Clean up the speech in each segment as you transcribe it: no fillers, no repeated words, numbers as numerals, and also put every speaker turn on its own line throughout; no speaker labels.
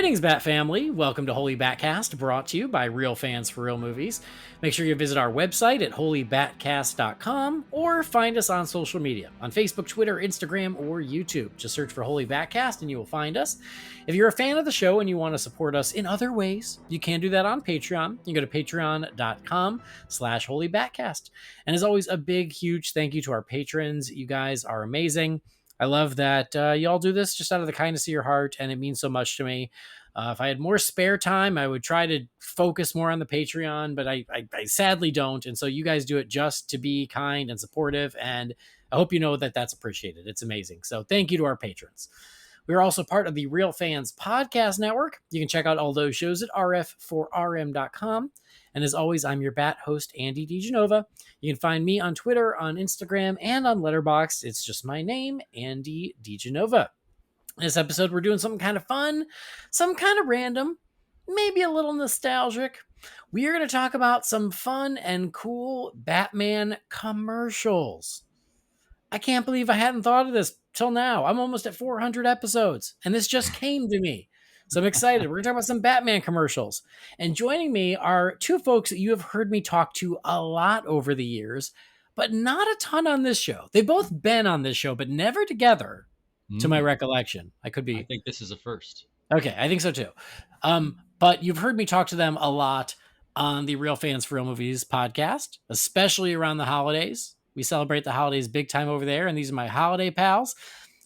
Greetings, Bat Family. Welcome to Holy BatCast, brought to you by Real Fans for Real Movies. Make sure you visit our website at holybatcast.com or find us on social media on Facebook, Twitter, Instagram, or YouTube. Just search for Holy BatCast and you will find us. If you're a fan of the show and you want to support us in other ways, you can do that on Patreon. You can go to patreon.com/holybatcast. And as always, a big, huge thank you to our patrons. You guys are amazing. I love that y'all do this just out of the kindness of your heart, and it means so much to me. If I had more spare time, I would try to focus more on the Patreon, but I sadly don't. And so you guys do it just to be kind and supportive, and I hope you know that that's appreciated. It's amazing. So thank you to our patrons. We are also part of the Real Fans Podcast Network. You can check out all those shows at rf4rm.com. And as always, I'm your Bat host, Andy DiGenova. You can find me on Twitter, on Instagram, and on Letterboxd. It's just my name, Andy DiGenova. In this episode, we're doing something kind of fun, some kind of random, maybe a little nostalgic. We are going to talk about some fun and cool Batman commercials. I can't believe I hadn't thought of this till now. I'm almost at 400 episodes, and this just came to me. So I'm excited. We're going to talk about some Batman commercials. And joining me are two folks that you have heard me talk to a lot over the years, but not a ton on this show. They've both been on this show, but never together, to my recollection. I think
this is a first.
Okay, I think so too. But you've heard me talk to them a lot on the Real Fans for Real Movies podcast, especially around the holidays. We celebrate the holidays big time over there, and these are my holiday pals.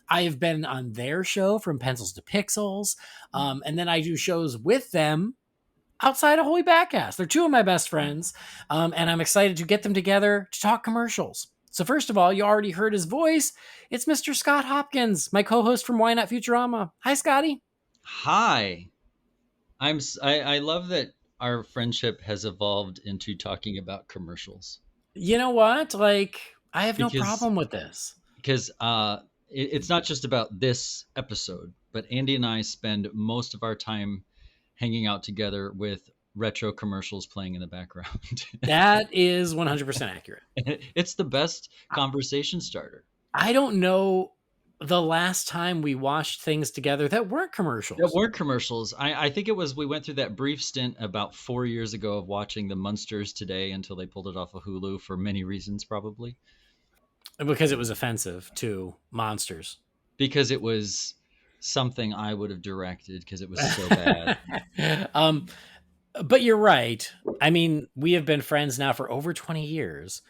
I have been on their show From Pencils to Pixels, and then I do shows with them outside of Holy BatCast. They're two of my best friends, and I'm excited to get them together to talk commercials. So first of all, you already heard his voice. It's Mr. Scott Hopkins, my co-host from Why Not Futurama. Hi, Scotty.
Hi. I love that our friendship has evolved into talking about commercials.
You know what? I have no problem with this.
Because it's not just about this episode, but Andy and I spend most of our time hanging out together with retro commercials playing in the background.
That is 100% accurate.
It's the best conversation starter.
I don't know the last time we watched things together that weren't commercials.
I think we went through that brief stint about 4 years ago of watching the Munsters Today until they pulled it off of Hulu for many reasons, probably.
Because it was offensive to monsters.
Because it was something I would have directed because it was so bad.
But you're right. I mean, we have been friends now for over 20 years.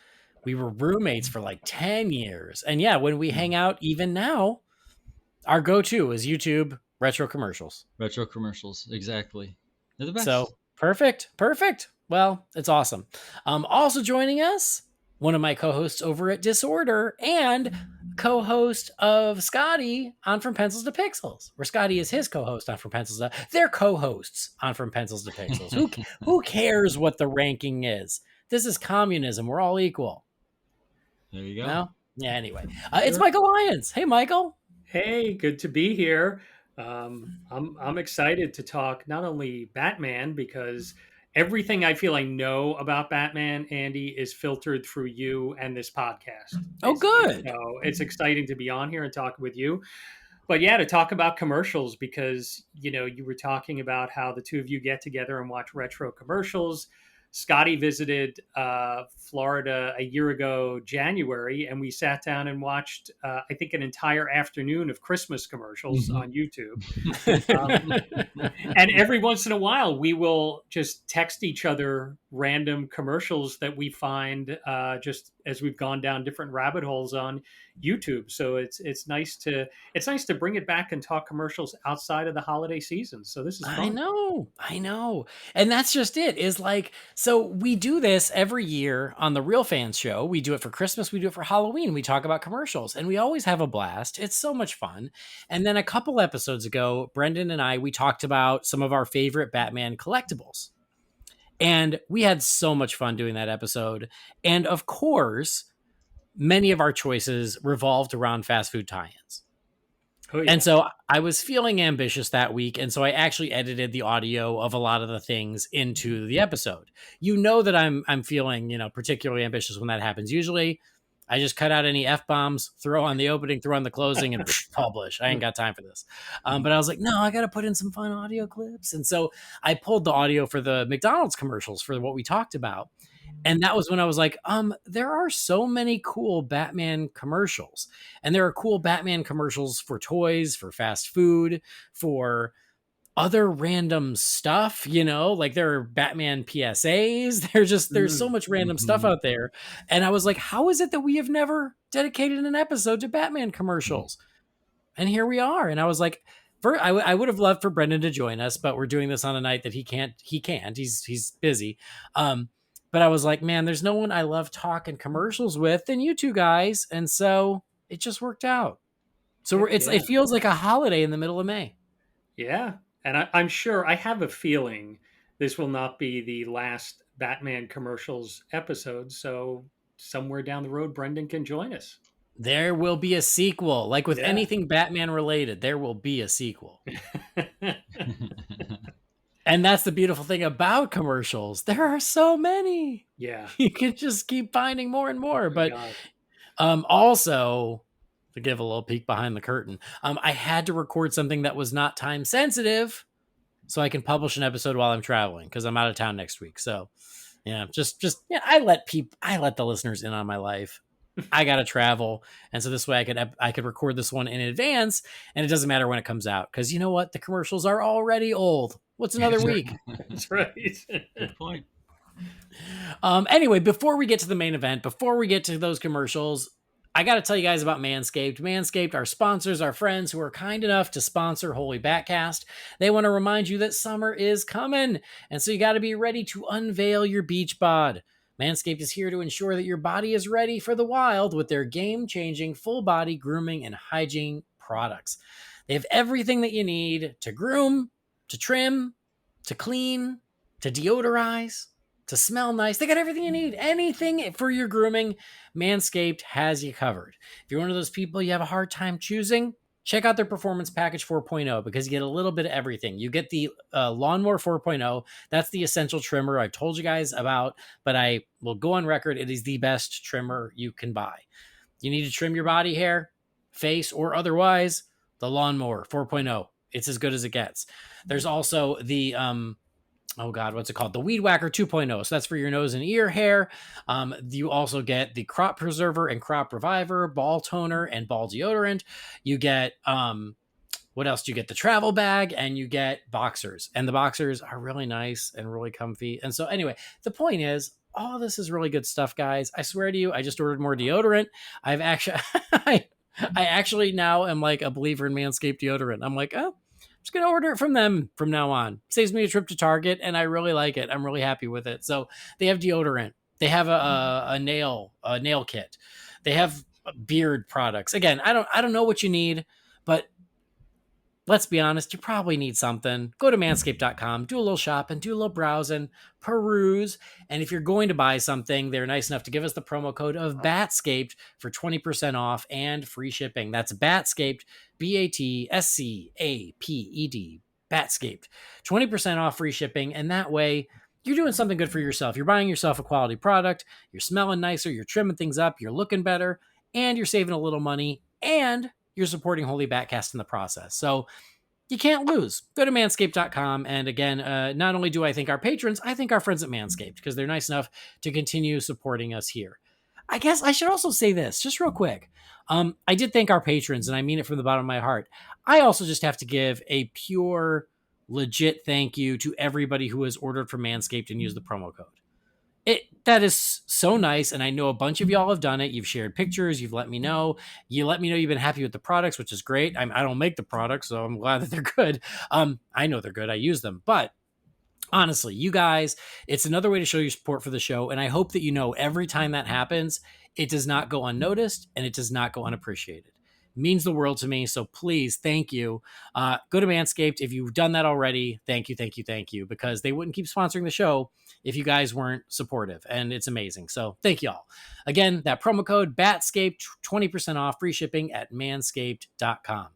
We were roommates for 10 years. And yeah, when we hang out, even now, our go-to is YouTube retro commercials.
Retro commercials, exactly. They're the best.
So, perfect. Well, it's awesome. Also joining us, one of my co-hosts over at Disorder and co-host of Scotty on From Pencils to Pixels, where Scotty is his co-host on From Pencils to... They're co-hosts on From Pencils to Pixels. Who cares what the ranking is? This is communism. We're all equal.
There you go.
No? Yeah, anyway. It's Michael Lyons. Hey, Michael.
Hey, good to be here. I'm excited to talk not only Batman, because everything I feel I know about Batman, Andy, is filtered through you and this podcast.
Oh, good.
So it's exciting to be on here and talk with you. But yeah, to talk about commercials, because, you were talking about how the two of you get together and watch retro commercials. Scotty visited Florida a year ago, January, and we sat down and watched, I think, an entire afternoon of Christmas commercials on YouTube. And every once in a while, we will just text each other random commercials that we find just as we've gone down different rabbit holes on YouTube. So it's nice to bring it back and talk commercials outside of the holiday season. So this is fun.
I know. And that's just it, so we do this every year on the Real Fans show. We do it for Christmas. We do it for Halloween. We talk about commercials and we always have a blast. It's so much fun. And then a couple episodes ago, Brendan and we talked about some of our favorite Batman collectibles. And we had so much fun doing that episode. And of course, many of our choices revolved around fast food tie-ins. Oh, yeah. And so I was feeling ambitious that week. And so I actually edited the audio of a lot of the things into the episode. You know that I'm feeling, particularly ambitious when that happens. Usually I just cut out any F-bombs, throw on the opening, throw on the closing, and publish. I ain't got time for this. But I was like, no, I got to put in some fun audio clips. And so I pulled the audio for the McDonald's commercials for what we talked about. And that was when I was like, there are so many cool Batman commercials. And there are cool Batman commercials for toys, for fast food, for other random stuff, like there are Batman PSAs. There's so much random stuff out there. And I was like, how is it that we have never dedicated an episode to Batman commercials? And here we are. And I was like, I would have loved for Brendan to join us, but we're doing this on a night that he can't, he's busy. But I was like, man, there's no one I love talking commercials with than you two guys. And so it just worked out. So it feels like a holiday in the middle of May.
Yeah. And I'm sure, I have a feeling this will not be the last Batman commercials episode. So somewhere down the road, Brendan can join us.
There will be a sequel. Like with anything Batman related, there will be a sequel. And that's the beautiful thing about commercials. There are so many.
Yeah.
You can just keep finding more and more. But also, to give a little peek behind the curtain, I had to record something that was not time sensitive so I can publish an episode while I'm traveling because I'm out of town next week. So yeah, I let the listeners in on my life. I got to travel. And so this way I could record this one in advance and it doesn't matter when it comes out. Cause you know what? The commercials are already old. What's another week?
That's right.
Good point.
Anyway, before we get to the main event, before we get to those commercials, I got to tell you guys about Manscaped. Manscaped, our sponsors, our friends who are kind enough to sponsor Holy BatCast. They want to remind you that summer is coming. And so you got to be ready to unveil your beach bod. Manscaped is here to ensure that your body is ready for the wild with their game-changing full body grooming and hygiene products. They have everything that you need to groom, to trim, to clean, to deodorize, to smell nice. They got everything you need. Anything for your grooming, Manscaped has you covered. If you're one of those people you have a hard time choosing, check out their Performance Package 4.0 because you get a little bit of everything. You get the Lawnmower 4.0. That's the essential trimmer I've told you guys about, but I will go on record. It is the best trimmer you can buy. You need to trim your body hair, face, or otherwise, the Lawnmower 4.0. It's as good as it gets. There's also the what's it called? The Weed Whacker 2.0. So that's for your nose and ear hair. You also get the Crop Preserver and Crop Reviver, ball toner, and ball deodorant. You get, what else do you get? The travel bag, and you get boxers. And the boxers are really nice and really comfy. And so anyway, the point is, all this is really good stuff, guys. I swear to you, I just ordered more deodorant. I've actually, I actually now am like a believer in Manscaped deodorant. I'm like, oh, I'm just going to order it from them from now on. Saves me a trip to Target, and I really like it. I'm really happy with it. So they have deodorant. They have a nail kit. They have beard products. Again, I don't know what you need, but let's be honest, you probably need something. Go to manscaped.com, do a little shopping, do a little browsing, peruse. And if you're going to buy something, they're nice enough to give us the promo code of BATSCAPED for 20% off and free shipping. That's BATSCAPED, BATSCAPED, BATSCAPED. 20% off free shipping. And that way, you're doing something good for yourself. You're buying yourself a quality product. You're smelling nicer. You're trimming things up. You're looking better. And you're saving a little money. And you're supporting Holy BatCast in the process. So you can't lose. Go to manscaped.com. And again, not only do I thank our patrons, I thank our friends at Manscaped because they're nice enough to continue supporting us here. I guess I should also say this just real quick. I did thank our patrons, and I mean it from the bottom of my heart. I also just have to give a pure, legit thank you to everybody who has ordered from Manscaped and used the promo code. That is so nice, and I know a bunch of y'all have done it. You've shared pictures. You've let me know. You let me know you've been happy with the products, which is great. I don't make the products, so I'm glad that they're good. I know they're good. I use them. But honestly, you guys, it's another way to show your support for the show, and I hope that you know every time that happens, it does not go unnoticed, and it does not go unappreciated. It means the world to me, so please, thank you. Go to Manscaped. If you've done that already, thank you, thank you, thank you, because they wouldn't keep sponsoring the show if you guys weren't supportive, and it's amazing. So thank you all. Again, that promo code BATSCAPE, 20% off, free shipping at manscaped.com.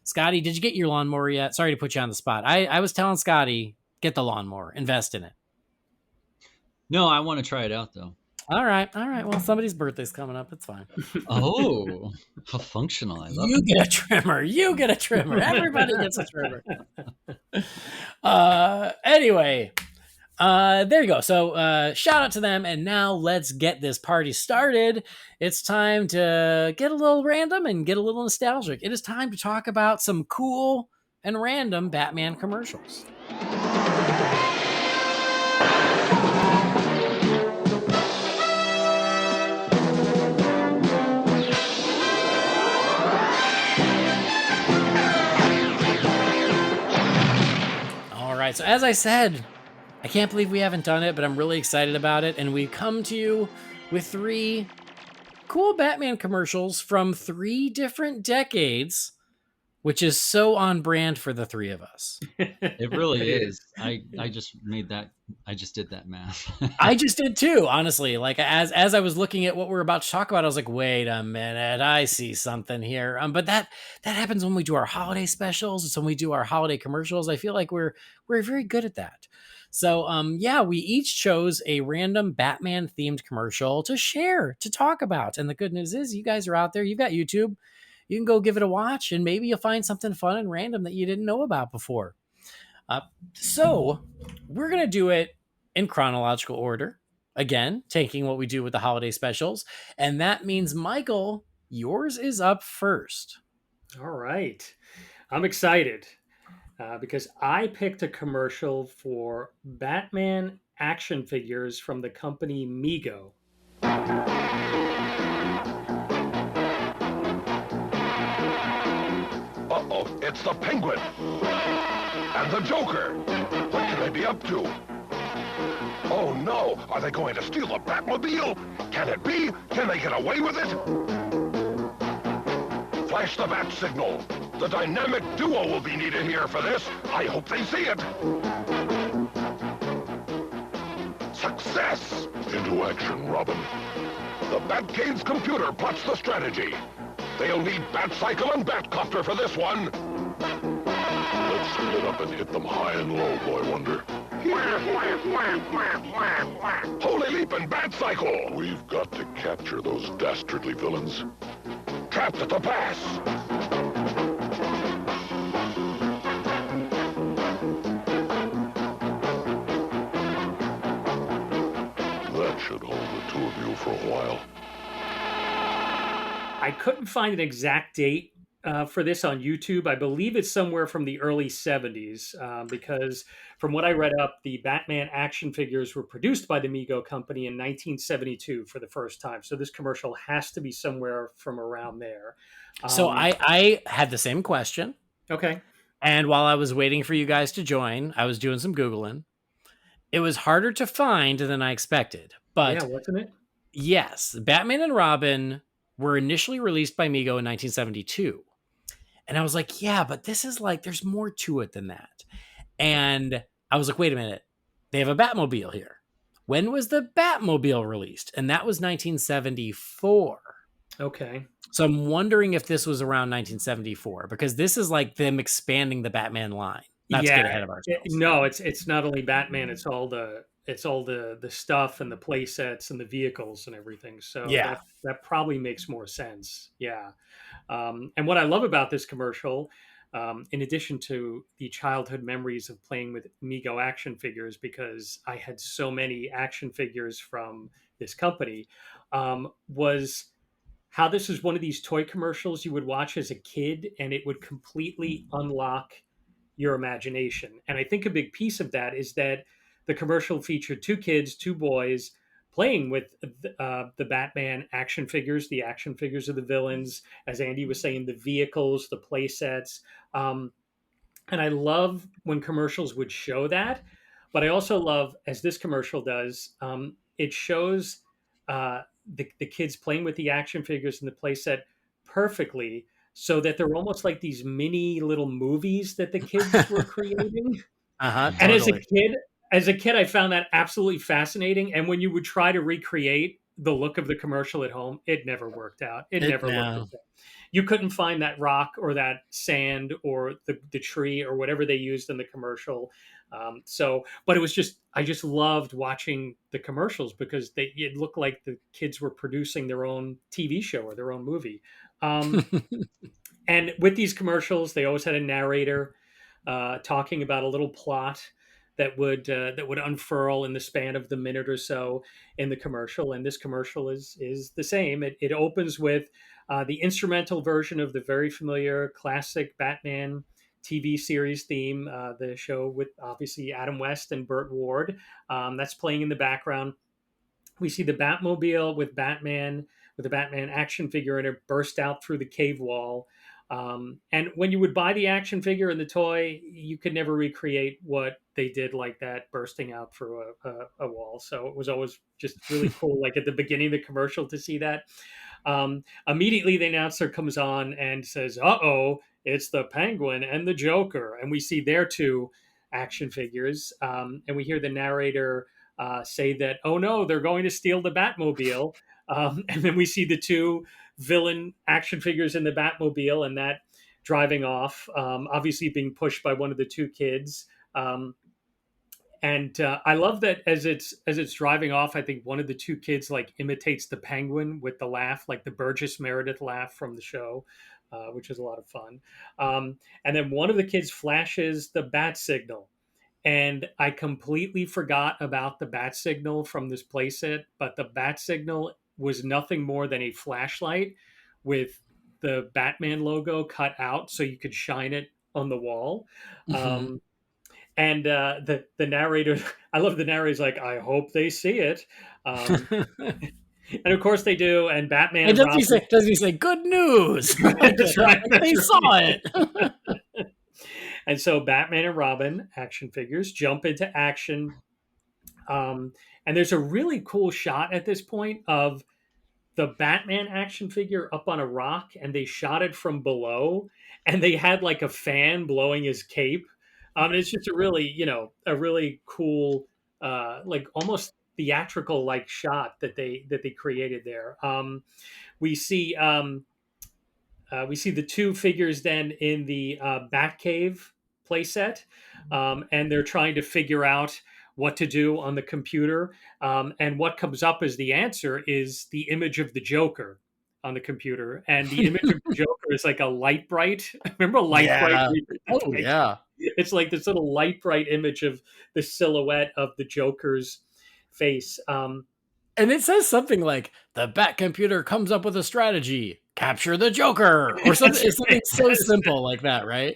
Scotty, did you get your lawnmower yet? Sorry to put you on the spot. I was telling Scotty, get the lawnmower, invest in it.
No, I want to try it out though.
All right. All right. Well, somebody's birthday's coming up. It's fine.
Oh, how functional. I love
You
it.
get a trimmer. You get a trimmer. Everybody gets a trimmer. Anyway, there you go. So shout out to them. And now let's get this party started. It's time to get a little random and get a little nostalgic. It is time to talk about some cool and random Batman commercials. All right. So as I said, I can't believe we haven't done it, but I'm really excited about it. And we come to you with 3 cool Batman commercials from 3 different decades, which is so on brand for the 3 of us.
It really is. I just did that math.
I just did too, honestly. Like as I was looking at what we're about to talk about, I was like, wait a minute, I see something here. But that happens when we do our holiday specials. It's when we do our holiday commercials. I feel like we're very good at that. So yeah, we each chose a random Batman themed commercial to share, to talk about. And the good news is you guys are out there, you've got YouTube. You can go give it a watch and maybe you'll find something fun and random that you didn't know about before. So we're going to do it in chronological order. Again, taking what we do with the holiday specials. And that means, Michael, yours is up first.
All right. I'm excited because I picked a commercial for Batman action figures from the company Mego.
Uh-oh, it's the Penguin. And the Joker. What can they be up to? Oh no, are they going to steal the Batmobile? Can it be? Can they get away with it? Flash the bat signal. The dynamic duo will be needed here for this. I hope they see it. Success! Into action, Robin. The Batcade's computer plots the strategy. They'll need Batcycle and Batcopter for this one. Let's split up and hit them high and low, Boy Wonder. Holy Leap and Batcycle! We've got to capture those dastardly villains. Trapped at the pass! That should hold the 2 of you for a while.
I couldn't find an exact date for this on YouTube. I believe it's somewhere from the early 70s because from what I read up, the Batman action figures were produced by the Mego company in 1972 for the first time. So this commercial has to be somewhere from around there.
So I had the same question.
Okay.
And while I was waiting for you guys to join, I was doing some Googling. It was harder to find than I expected. But
yeah, wasn't it?
Yes, Batman and Robin were initially released by Mego in 1972. And I was like, yeah, but this is like, there's more to it than that. And I was like, wait a minute. They have a Batmobile here. When was the Batmobile released? And that was 1974.
Okay.
So I'm wondering if this was around 1974 because this is like them expanding the Batman line. Not to get ahead of ourselves.
No, it's not only Batman, it's all the stuff and the play sets and the vehicles and everything. So
yeah,
that probably makes more sense. Yeah. And what I love about this commercial, in addition to the childhood memories of playing with Mego action figures, because I had so many action figures from this company, was how this is one of these toy commercials you would watch as a kid and it would completely unlock your imagination. And I think a big piece of that is that the commercial featured 2 kids, 2 boys, playing with the Batman action figures, the action figures of the villains, as Andy was saying, the vehicles, the play sets. And I love when commercials would show that. But I also love, as this commercial does, it shows the kids playing with the action figures and the play set perfectly, so that they're almost like these mini little movies that the kids were creating.
Totally.
And as a kid, I found that absolutely fascinating. And when you would try to recreate the look of the commercial at home, it never worked out. It
It
never looked the
no.
same. You couldn't find that rock or that sand or the tree or whatever they used in the commercial. But it was just, I just loved watching the commercials because it looked like the kids were producing their own TV show or their own movie. Um, and with these commercials, they always had a narrator talking about a little plot that would unfurl in the span of the minute or so in the commercial. And this commercial is the same. It opens with the instrumental version of the very familiar classic Batman TV series theme, the show with obviously Adam West and Burt Ward. That's playing in the background. We see the Batmobile with the Batman action figure in it burst out through the cave wall. And when you would buy the action figure and the toy, you could never recreate what they did like that, bursting out through a wall. So it was always just really cool, like at the beginning of the commercial to see that. Immediately, the announcer comes on and says, "Uh-oh, it's the Penguin and the Joker." And we see their two action figures. And we hear the narrator say that, "Oh no, they're going to steal the Batmobile." And then we see the two villain action figures in the Batmobile and that driving off, obviously being pushed by one of the two kids. And I love that as it's driving off, I think one of the two kids like imitates the Penguin with the laugh, like the Burgess Meredith laugh from the show, which is a lot of fun. And then one of the kids flashes the bat signal, and I completely forgot about the bat signal from this playset, but the bat signal was nothing more than a flashlight with the Batman logo cut out so you could shine it on the wall.
Mhm.
And the narrator, I love the narrator's like, "I hope they see it," and of course they do. And Batman
And
and Robin,
does he say good news?
that's right,
Like
that's
they saw
right.
it.
And so Batman and Robin action figures jump into action. And there's a really cool shot at this point of the Batman action figure up on a rock, and they shot it from below, and they had like a fan blowing his cape. It's just a really, a really cool, like almost theatrical like shot that they created there. We see we see the two figures then in the Batcave playset, and they're trying to figure out what to do on the computer. And what comes up as the answer is the image of the Joker on the computer. And the image of the Joker is like a light bright. Remember light bright?
Yeah. Oh yeah.
It's like this little light bright image of the silhouette of the Joker's face.
And it says something like the Bat computer comes up with a strategy, capture the Joker, or something. It's something so simple like that, right?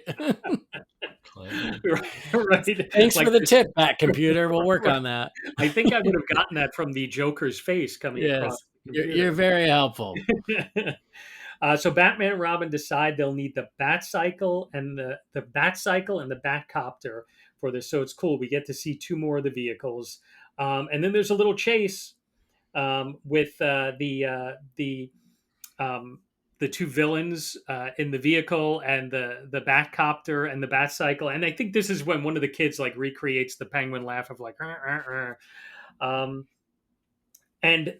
Right.
Thanks
Like
for the
this,
tip, Bat computer. We'll work on that.
I think I would have gotten that from the Joker's face coming across
Yes,
the
you're very helpful.
computer. So Batman and Robin decide they'll need the Bat Cycle and the Bat Cycle and the Batcopter for this. So it's cool. We get to see two more of the vehicles, and then there's a little chase with the two villains in the vehicle and the Batcopter and the Batcycle. And I think this is when one of the kids like recreates the Penguin laugh of like, and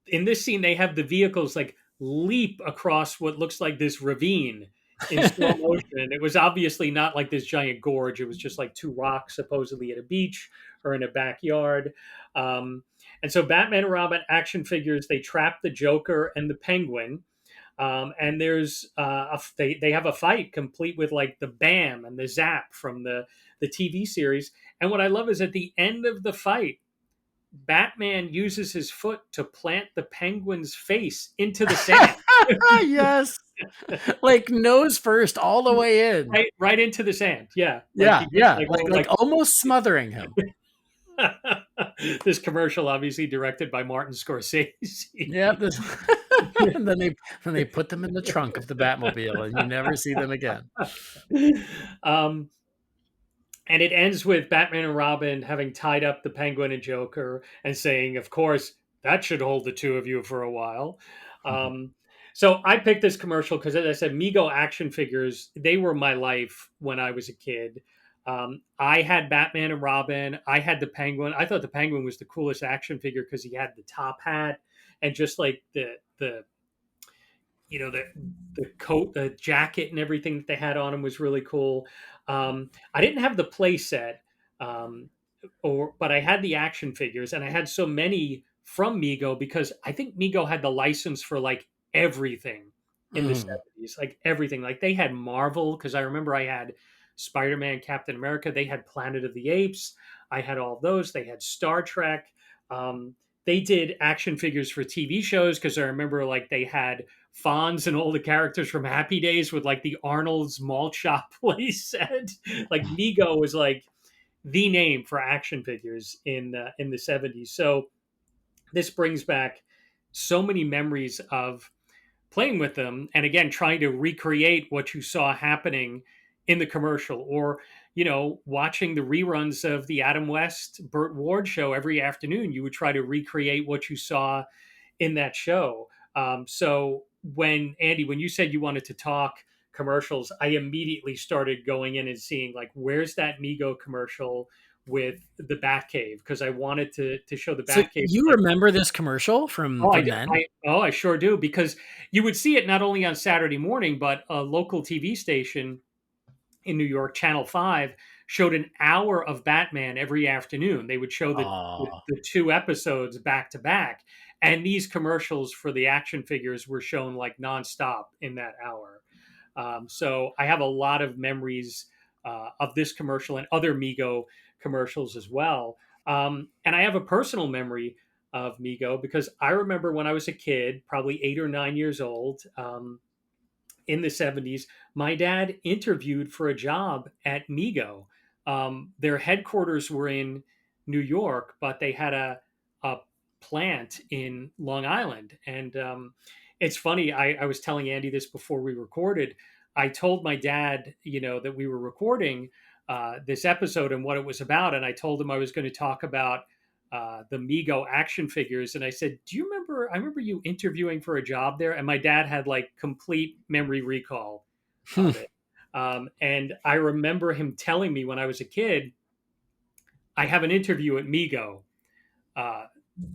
in this scene they have the vehicles like leap across what looks like this ravine in slow motion. It was obviously not like this giant gorge. It was just like two rocks supposedly at a beach or in a backyard. And so Batman and Robin action figures, they trap the Joker and the Penguin. And there's they have a fight complete with like the bam and the zap from the TV series. And what I love is at the end of the fight, Batman uses his foot to plant the Penguin's face into the sand.
Yes, like nose first, all the way in.
Right into the sand. Yeah,
Yeah, yeah,
like,
like almost smothering him.
This commercial, obviously directed by Martin Scorsese.
Yeah, and then they put them in the trunk of the Batmobile, and you never see them again.
And it ends with Batman and Robin having tied up the Penguin and Joker and saying, "Of course, that should hold the two of you for a while." So I picked this commercial because, as I said, Mego action figures, they were my life when I was a kid. I had Batman and Robin. I had the Penguin. I thought the Penguin was the coolest action figure because he had the top hat and just like the the coat, the jacket, and everything that they had on him was really cool. I didn't have the play set, um, but I had the action figures, and I had so many from Mego because I think Mego had the license for like everything in the
Mm.
70s, like everything. Like they had Marvel because I remember I had Spider-Man, Captain America. They had Planet of the Apes. I had all those. They had Star Trek. Um, they did action figures for TV shows because I remember like they had Fonz and all the characters from Happy Days with like the Arnold's malt shop play set. Like Mego was like the name for action figures in the 70s. So this brings back so many memories of playing with them and again trying to recreate what you saw happening in the commercial or watching the reruns of the Adam West Burt Ward show every afternoon. You would try to recreate what you saw in that show. So when you said you wanted to talk commercials, I immediately started going in and seeing like where's that Mego commercial with the Batcave because I wanted to show the
So
Batcave.
you
Like,
remember this commercial
oh,
from then?
I sure do because you would see it not only on Saturday morning, but a local TV station in New York, Channel 5, showed an hour of Batman every afternoon. They would show
Oh,
the two episodes back to back. And these commercials for the action figures were shown like nonstop in that hour. So I have a lot of memories of this commercial and other Mego commercials as well. And I have a personal memory of Mego because I remember when I was a kid, probably 8 or 9 years old, in the 70s, my dad interviewed for a job at Mego. Their headquarters were in New York, but they had a plant in Long Island. And it's funny, I was telling Andy this before we recorded. I told my dad, that we were recording this episode and what it was about. And I told him I was going to talk about the Mego action figures. And I said, "Do you remember? I remember you interviewing for a job there." And my dad had like complete memory recall
hmm.
of it. And I remember him telling me when I was a kid, "I have an interview at Mego uh,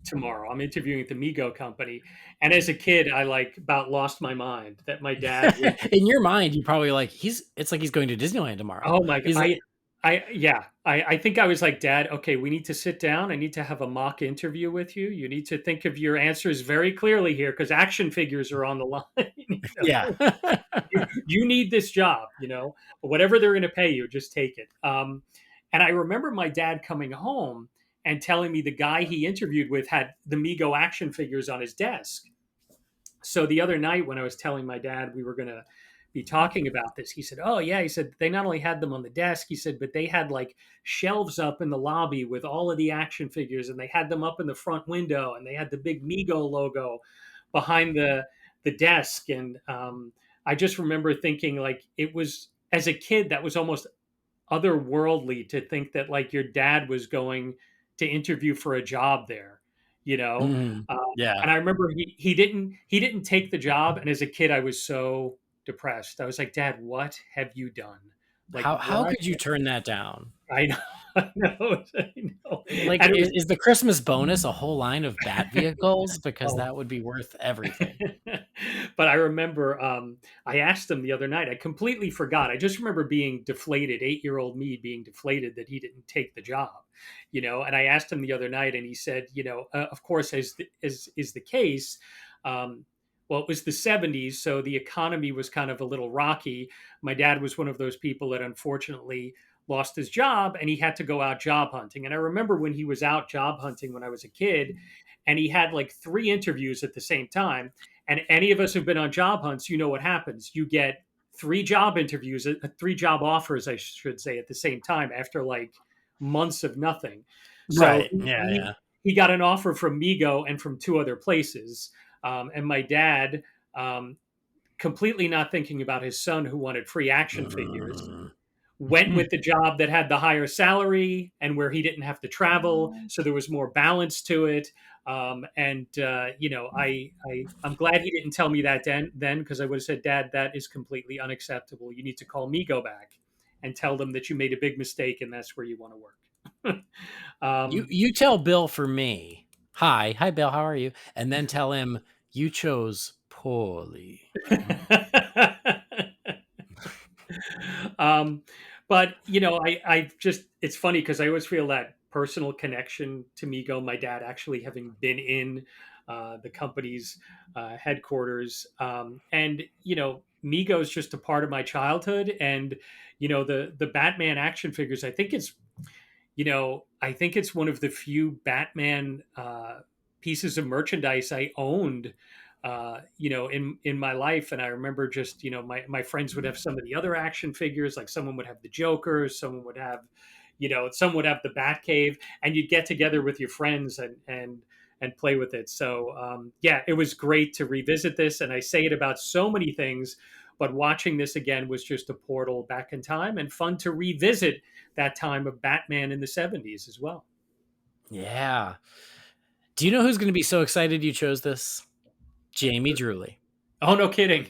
tomorrow. I'm interviewing at the Mego company." And as a kid, I like about lost my mind that my dad would.
In your mind, you probably like it's like he's going to Disneyland tomorrow.
Oh my!
He's like,
Yeah. I think I was like, Dad. Okay, we need to sit down. I need to have a mock interview with you. You need to think of your answers very clearly here because action figures are on the line.
yeah.
You need this job. Whatever they're going to pay you, just take it. And I remember my dad coming home and telling me the guy he interviewed with had the Mego action figures on his desk. So the other night when I was telling my dad we were going to be talking about this, he said, "Oh yeah," he said, "they not only had them on the desk," he said, "but they had like shelves up in the lobby with all of the action figures, and they had them up in the front window, and they had the big Mego logo behind the desk." And I just remember thinking like it was as a kid that was almost otherworldly to think that like your dad was going to interview for a job there, you know.
Mhm.
Uh,
Yeah.
and I remember he didn't take the job, and as a kid, I was so depressed. I was like, "Dad, what have you done? Like,
How
what?"
could you turn that down?
I know, I know, I know.
Like,
And it was
is the Christmas bonus a whole line of bat vehicles? Because
oh,
that would be worth everything.
but I remember I asked him the other night. I completely forgot. I just remember being deflated, 8-year-old me being deflated that he didn't take the job, And I asked him the other night, and he said, of course, as is the case. Um, well, it was the 70s, so the economy was kind of a little rocky. My dad was one of those people that unfortunately lost his job and he had to go out job hunting. And I remember when he was out job hunting when I was a kid, and he had like 3 interviews at the same time. And any of us who've been on job hunts, you know what happens. You get 3 job interviews, 3 job offers, I should say, at the same time after like months of nothing. So
Right. Yeah. Yeah.
he got an offer from Mego and from 2 other places. And my dad, completely not thinking about his son who wanted free action figures,
Mm.
went with the job that had the higher salary and where he didn't have to travel, so there was more balance to it. And I'm glad he didn't tell me that then because I would have said, "Dad, that is completely unacceptable. You need to call me, go back and tell them that you made a big mistake and that's where you want to work.
You tell Bill for me, hi Bill, how are you? And then tell him you chose poorly.
um, but I just, it's funny because I always feel that personal connection to Migo. My dad actually having been in the company's headquarters, and Migo is just a part of my childhood, and the Batman action figures. I think it's one of the few Batman pieces of merchandise I owned, in my life. And I remember just, my friends would have some of the other action figures, like someone would have the Joker, someone would have, some would have the Batcave, and you'd get together with your friends and play with it. So yeah, it was great to revisit this. And I say it about so many things, but watching this again was just a portal back in time and fun to revisit that time of Batman in the 70s as well.
Yeah. Do you know who's going to be so excited you chose this? Jamie Drewley.
Oh, no kidding.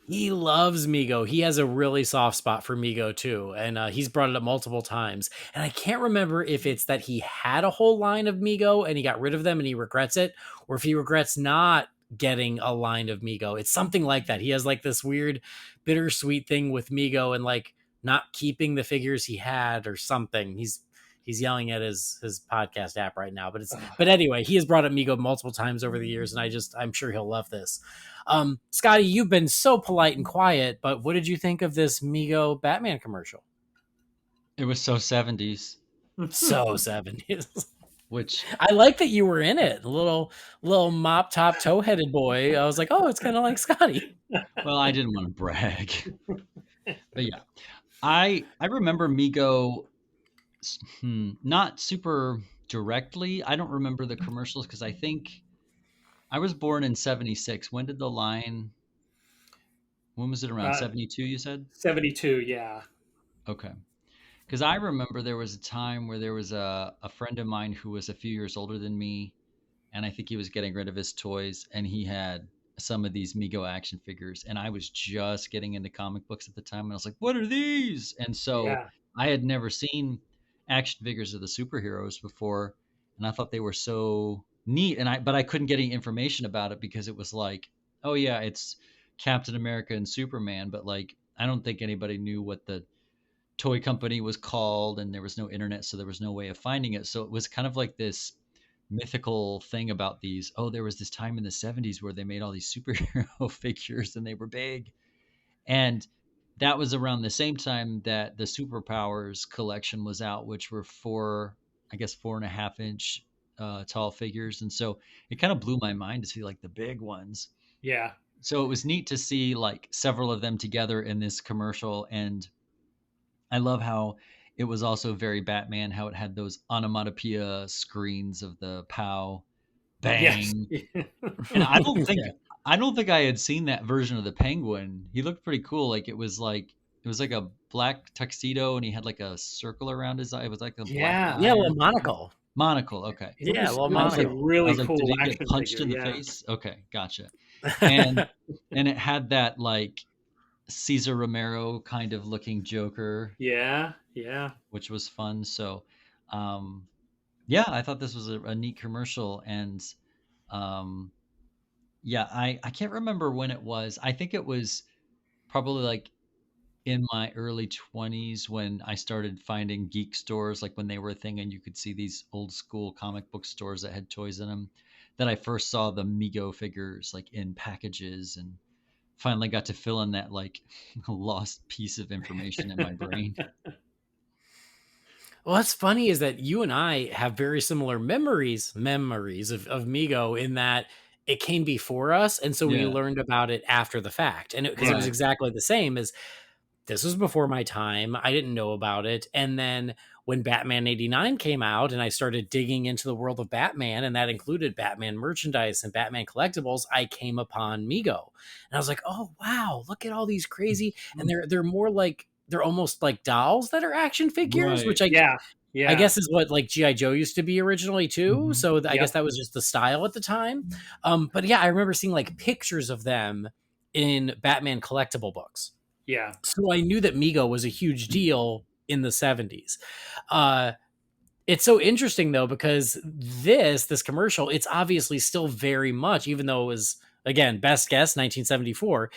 He loves Migo. He has a really soft spot for Migo too. And he's brought it up multiple times. And I can't remember if it's that he had a whole line of Migo and he got rid of them and he regrets it, or if he regrets not getting a line of Migo. It's something like that. He has like this weird bittersweet thing with Migo and like not keeping the figures he had or something. He's yelling at his podcast app right now, but anyway, he has brought up Migo multiple times over the years, and I'm sure he'll love this. Scotty, you've been so polite and quiet, but what did you think of this Migo Batman commercial?
It was so 70s.
So 70s.
Which
I like that you were in it. A little mop top toe headed boy. I was like, oh, it's kind of like Scotty.
Well, I didn't want to brag. But yeah, I remember Migo, not super directly. I don't remember the commercials because I think I was born in 76. When was it around? 72, you said?
72, yeah.
Okay. Because I remember there was a time where there was a friend of mine who was a few years older than me, and I think he was getting rid of his toys, and he had some of these Migo action figures, and I was just getting into comic books at the time, and I was like, what are these? And so
Yeah.
I had never seen action figures of the superheroes before, and I thought they were so neat, but I couldn't get any information about it because it was like, oh yeah, it's Captain America and Superman, but like I don't think anybody knew what the toy company was called, and there was no internet, so there was no way of finding it. So it was kind of like this mythical thing about these. Oh, there was this time in the 70s where they made all these superhero figures and they were big. And that was around the same time that the Superpowers collection was out, which were 4.5 inch tall figures. And so it kind of blew my mind to see like the big ones.
Yeah.
So it was neat to see like several of them together in this commercial. And I love how it was also very Batman, how it had those onomatopoeia screens of the pow, bang.
Yes.
And I don't think I had seen that version of the Penguin. He looked pretty cool. Like it was like a black tuxedo, and he had like a circle around his eye. It was like a black eye.
Yeah, well, monocle.
Monocle. Okay.
Yeah, well,
It was a
monocle.
really
Did
cool
he
action
get punched
figure,
in the
yeah.
face? Okay, gotcha. And it had that like Cesar Romero kind of looking Joker.
Yeah.
Which was fun. So, yeah, I thought this was a neat commercial, and yeah, I can't remember when it was. I think it was probably like in my early 20s when I started finding geek stores, like when they were a thing, and you could see these old school comic book stores that had toys in them. That I first saw the Migo figures like in packages, and finally got to fill in that like lost piece of information in my brain.
Well, what's funny is that you and I have very similar memories of Migo in that it came before us. And so we
Yeah.
learned about it after the fact. And because it was
Right.
exactly the same as this was before my time. I didn't know about it. And then when Batman 89 came out and I started digging into the world of Batman, and that included Batman merchandise and Batman collectibles, I came upon Migo. And I was like, oh, wow, look at all these crazy. And they're more like, they're almost like dolls that are action figures,
Right.
which I guess is what like G.I. Joe used to be originally too.
Mhm.
So I
Yep.
guess that was just the style at the time. But yeah, I remember seeing like pictures of them in Batman collectible books.
Yeah.
So I knew that Mego was a huge deal in the 70s. Uh, it's so interesting though, because this commercial, it's obviously still very much, even though it was, again, best guess 1974,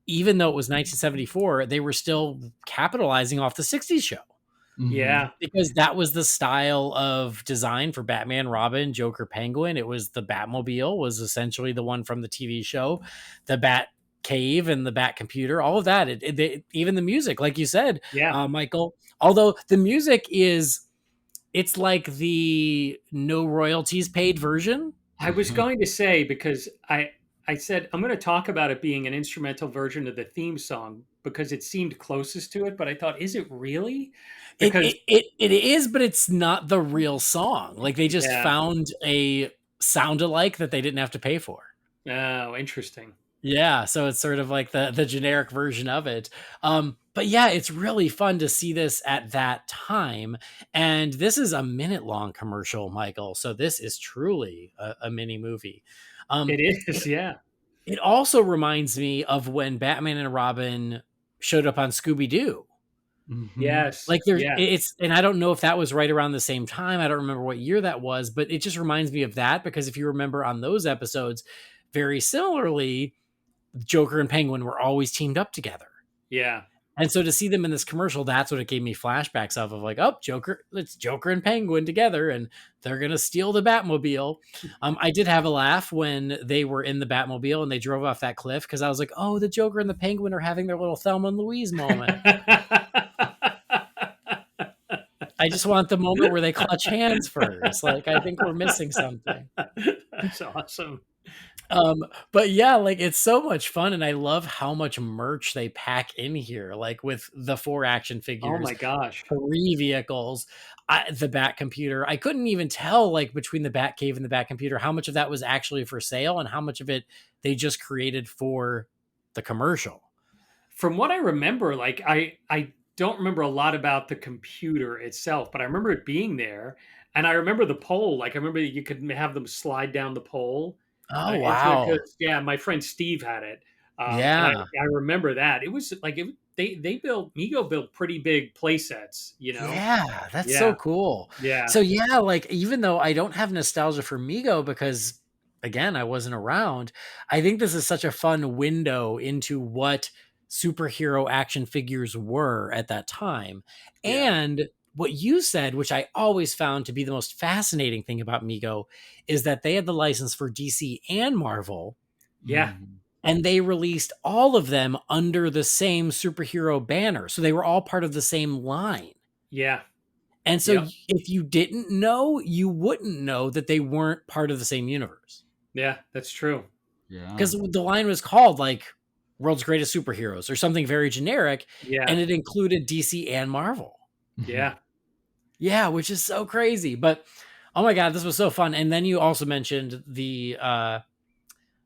even though it was 1974, they were still capitalizing off the 60s show.
Mhm.
Yeah.
Because that was the style of design for Batman, Robin, Joker, Penguin. It was the Batmobile was essentially the one from the TV show, the Bat Cave and the Bat Computer, all of that. Even the music, like you said,
Yeah.
Michael. Although the music it's like the no royalties paid version.
I was going to say, because I said I'm going to talk about it being an instrumental version of the theme song because it seemed closest to it, but I thought, is it really?
It,
Because
it it it is, but it's not the real song. Like they just
yeah.
found a sound alike that they didn't have to pay for.
Oh, interesting.
Yeah, so it's sort of like the generic version of it. But yeah, it's really fun to see this at that time. And this is a minute long commercial, Michael. So this is truly a mini movie.
It
It,
is, yeah.
it also reminds me of when Batman and Robin showed up on Scooby Doo.
Mhm.
Yes.
Like there's
Yeah.
it's and I don't know if that was right around the same time. I don't remember what year that was, but it just reminds me of that because if you remember on those episodes, very similarly, Joker and Penguin were always teamed up together.
Yeah.
And so to see them in this commercial, that's what it gave me flashbacks of like, oh, it's Joker and Penguin together and they're going to steal the Batmobile. I did have a laugh when they were in the Batmobile and they drove off that cliff because I was like, oh, the Joker and the Penguin are having their little Thelma and Louise moment. I just want the moment where they clutch hands first. Like, I think we're missing something.
That's awesome.
But yeah, like it's so much fun, and I love how much merch they pack in here, like with the 4 action
Oh
figures,
my gosh.
3 vehicles, the Bat Computer. I couldn't even tell, like between the Bat Cave and the Bat Computer, how much of that was actually for sale and how much of it they just created for the commercial.
From what I remember, like I don't remember a lot about the computer itself, but I remember it being there, and I remember the pole. Like I remember you could have them slide down the pole
Oh
into it.
wow,
'Cause, yeah, my friend Steve had it, and
yeah,
I remember that it was like they built Mego built pretty big play sets. You know?
yeah, that's so
Yeah,
cool.
yeah,
So yeah, like even though I don't have nostalgia for Migo because again I wasn't around, I think this is such a fun window into what superhero action figures were at that time.
yeah,
And what you said, which I always found to be the most fascinating thing about Migo, is that they had the license for DC and Marvel,
yeah,
Mhm.
and they released all of them under the same superhero banner. So they were all part of the same line.
yeah.
And so
Yep.
if you didn't know, you wouldn't know that they weren't part of the same universe.
Yeah, that's true.
Yeah.
Because the line was called like World's Greatest Superheroes or something very generic,
Yeah,
and it included DC and Marvel.
yeah,
Yeah, which is so crazy. But oh my god, this was so fun. And then you also mentioned the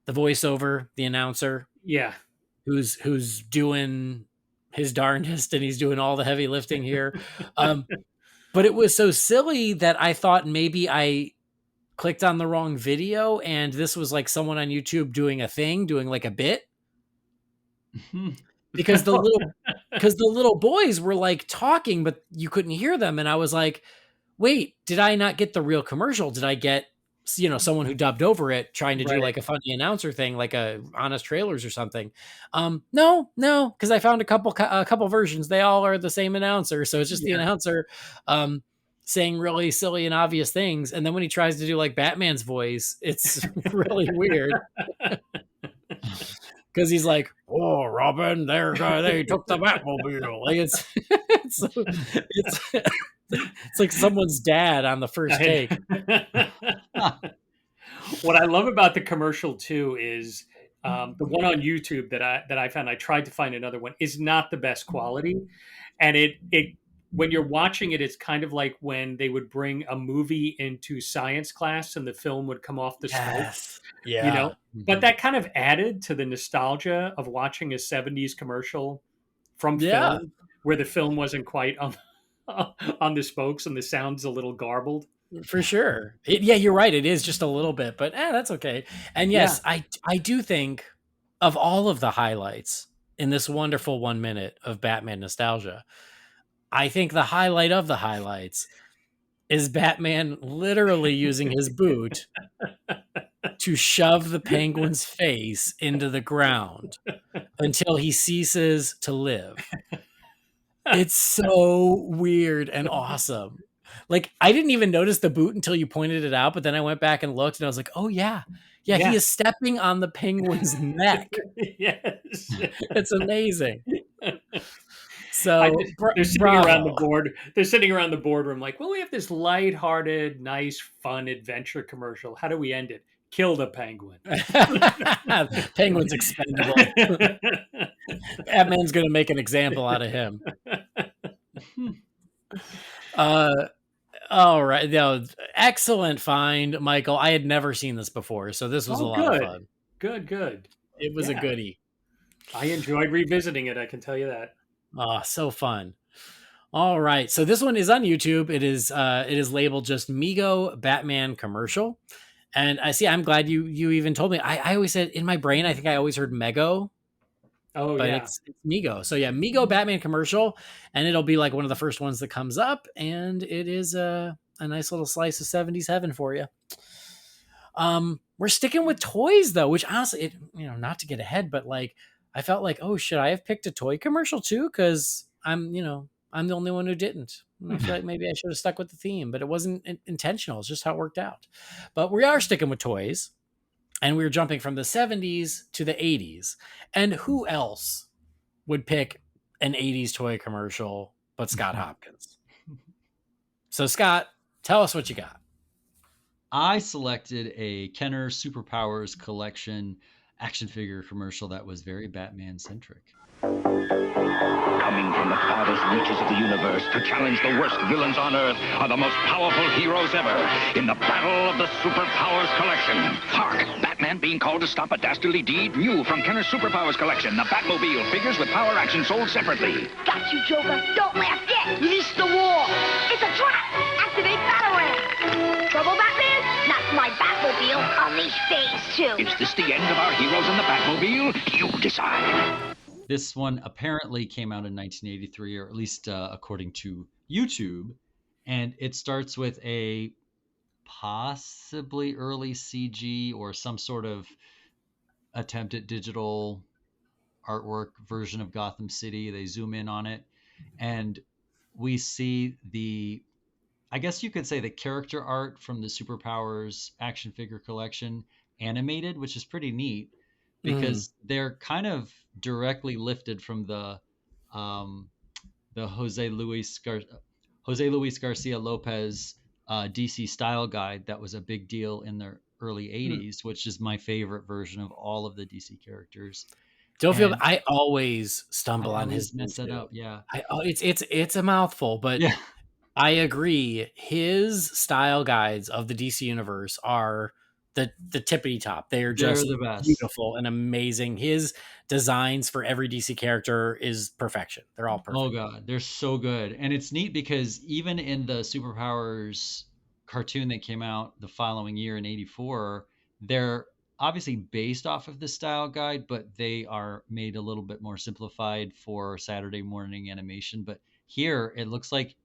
voiceover, the announcer
yeah.
who's doing his darndest and he's doing all the heavy lifting here. Um, but it was so silly that I thought maybe I clicked on the wrong video and this was like someone on YouTube doing a thing, doing like a bit because the little boys were like talking but you couldn't hear them and I was like, "Wait, did I not get the real commercial? Did I get someone who dubbed over it trying to do
Right.
like a funny announcer thing like a honest trailers or something?" No, cuz I found a couple versions. They all are the same announcer, so it's just the
Yeah.
announcer um saying really silly and obvious things and then when he tries to do like Batman's voice, it's really weird cuz he's like, "Oh, Robin, they took the Batmobile." Like it's it's it's like someone's dad on the first take.
What I love about the commercial too is the one on YouTube that I found. I tried to find another one. Is not the best quality, and it when you're watching it, it's kind of like when they would bring a movie into science class and the film would come off the smoke,
Yes.
you know.
Yeah.
But
Mhm.
that kind of added to the nostalgia of watching a '70s commercial from
Yeah,
film, where the film wasn't quite on on the spokes and the sound's a little garbled.
for sure. Yeah, you're right. It is just a little bit, but that's okay. And
Yeah,
yes, I do think of all of the highlights, in this wonderful 1 minute of Batman nostalgia. I think the highlight of the highlights is Batman literally using his boot to shove the Penguin's face into the ground until he ceases to live. It's so weird and awesome. Like, I didn't even notice the boot until you pointed it out, but then I went back and looked and I was like, oh yeah, he is stepping on the Penguin's neck.
Yes.
It's amazing. So
they're sitting around the board. They're sitting around the boardroom like, well, we have this lighthearted, nice, fun adventure commercial. How do we end it? Kill the Penguin.
Penguin's expendable. Batman's going to make an example out of him. All right. No, excellent find, Michael. I had never seen this before, so this was a lot of fun.
Good.
It was a goodie.
I enjoyed revisiting it, I can tell you that.
Oh, so fun. All right. So this one is on YouTube. It is labeled just Mego Batman commercial. And I'm glad you even told me. I always said in my brain, I think I always heard Mego.
Oh,
but it's Mego. So yeah, Mego Batman commercial, and it'll be like one of the first ones that comes up, and it is a nice little slice of 70s heaven for you. We're sticking with toys though, which honestly, not to get ahead, but like I felt like, oh, should I have picked a toy commercial too? Because I'm the only one who didn't. And I feel like maybe I should have stuck with the theme, but it wasn't intentional. It's just how it worked out. But we are sticking with toys. And we were jumping from the 70s to the 80s. And who else would pick an 80s toy commercial but Scott Hopkins? So, Scott, tell us what you got.
I selected a Kenner Superpowers collection action figure commercial that was very Batman-centric.
Coming from the farthest reaches of the universe to challenge the worst villains on Earth are the most powerful heroes ever in the battle of the Superpowers Collection. Hark! Batman being called to stop a dastardly deed? New from Kenner's Superpowers Collection, the Batmobile, figures with power action sold separately.
Got you, Joker. Don't laugh yet. Release the war. It's a trap. Activate Batarang. Trouble, Batman? Not my Batmobile. Unleash Phase 2.
Is this the end of our heroes in the Batmobile? You decide.
This one apparently came out in 1983, or at least according to YouTube. And it starts with a possibly early CG or some sort of attempt at digital artwork version of Gotham City. They zoom in on it. And we see I guess you could say the character art from the Superpowers action figure collection animated, which is pretty neat. Because they're kind of directly lifted from the Jose Luis Garcia Lopez DC style guide that was a big deal in the early 80s, which is my favorite version of all of the DC characters.
Don't feel I always stumble on his
mess that up. Yeah,
it's a mouthful, but yeah. I agree. His style guides of the DC universe are the tippity top. They're just
the best.
Beautiful and amazing. His designs for every DC character is perfection. They're all perfect.
Oh god, they're so good. And it's neat because even in the Superpowers cartoon that came out the following year in 84, they're obviously based off of the style guide, but they are made a little bit more simplified for Saturday morning animation. But here it looks like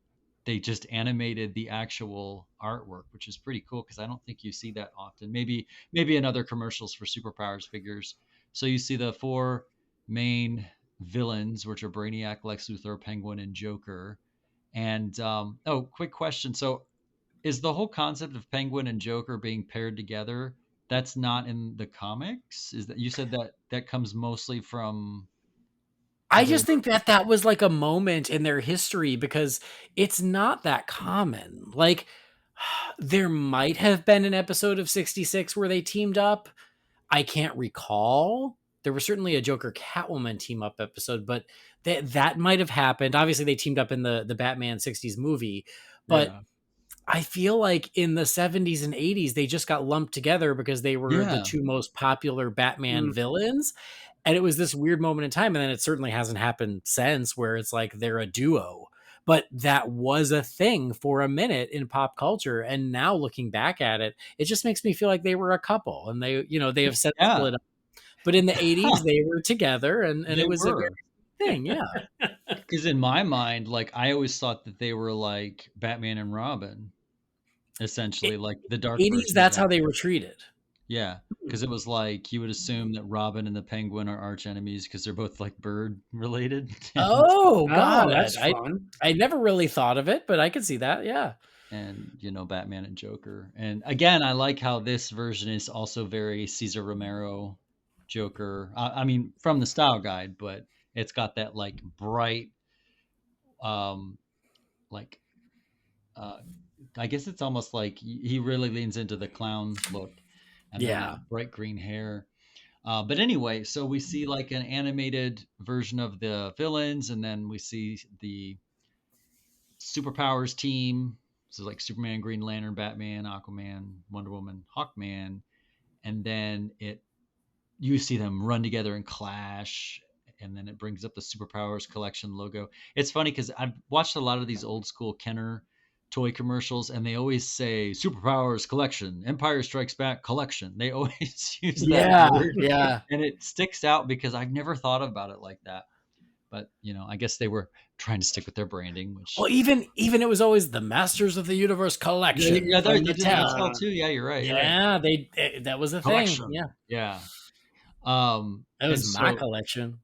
they just animated the actual artwork, which is pretty cool because I don't think you see that often. Maybe in other commercials for Superpowers figures. So you see the four main villains, which are Brainiac, Lex Luthor, Penguin, and Joker. And quick question. So is the whole concept of Penguin and Joker being paired together, that's not in the comics? Is that you said that comes mostly from...
I just think that was like a moment in their history because it's not that common. Like there might have been an episode of 66 where they teamed up. I can't recall. There was certainly a Joker Catwoman team up episode, but that might have happened. Obviously they teamed up in the Batman 60s movie, but yeah. I feel like in the 70s and 80s, they just got lumped together because they were the two most popular Batman villains. And it was this weird moment in time. And then it certainly hasn't happened since where it's like they're a duo. But that was a thing for a minute in pop culture. And now looking back at it, it just makes me feel like they were a couple. And they have said split up. But in the 80s, they were together, and
They
it was a very
were.
thing. Yeah.
Because in my mind, like I always thought that they were like Batman and Robin, essentially, like the dark
80s,
version of
that's how
that.
they were treated.
Yeah, because it was like you would assume that Robin and the Penguin are arch enemies because they're both like bird related.
Oh,
Oh,
God.
that's fun.
I never really thought of it, but I could see that. Yeah.
And Batman and Joker. And again, I like how this version is also very Cesar Romero Joker. I mean, from the style guide, but it's got that like bright, um, like I guess it's almost like he really leans into the clown look, and then
Yeah.
that bright green hair. But anyway, so we see like an animated version of the villains, and then we see the superpowers team. So like Superman, Green Lantern, Batman, Aquaman, Wonder Woman, Hawkman, and then you see them run together and clash, and then it brings up the Superpowers Collection logo. It's funny because I've watched a lot of these old school Kenner toy commercials, and they always say Superpowers Collection, Empire Strikes Back Collection. They always use that
Yeah.
word,
Yeah.
and it sticks out because I've never thought about it like that. But I guess they were trying to stick with their branding, which
Well, even it was always the Masters of the Universe collection.
yeah,
from
they did
Mattel.
Mattel too. Yeah, you're right.
Yeah, that was a thing.
Collection.
Yeah.
Yeah.
That was
And
my
so
collection.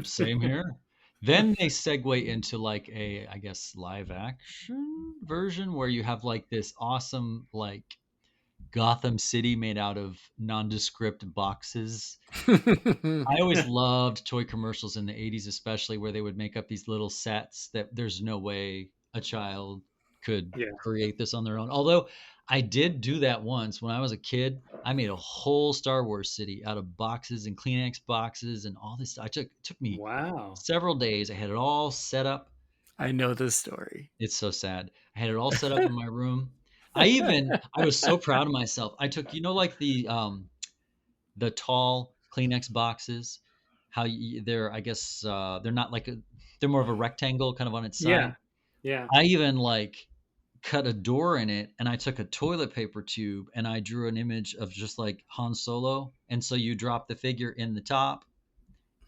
same here. Then they segue into like I guess live action version where you have like this awesome like Gotham City made out of nondescript boxes. I always loved toy commercials in the 80s, especially where they would make up these little sets that there's no way a child could
Yeah.
create this on their own. Although I did do that once when I was a kid. I made a whole Star Wars city out of boxes and Kleenex boxes and all this. It took me
Wow.
several days. I had it all set up.
I know this story.
It's so sad. I had it all set up in my room. I was so proud of myself. I took, like the tall Kleenex boxes, they're, I guess, they're not they're more of a rectangle kind of on its side.
Yeah. Yeah.
I even cut a door in it, and I took a toilet paper tube and I drew an image of just like Han Solo. And so you drop the figure in the top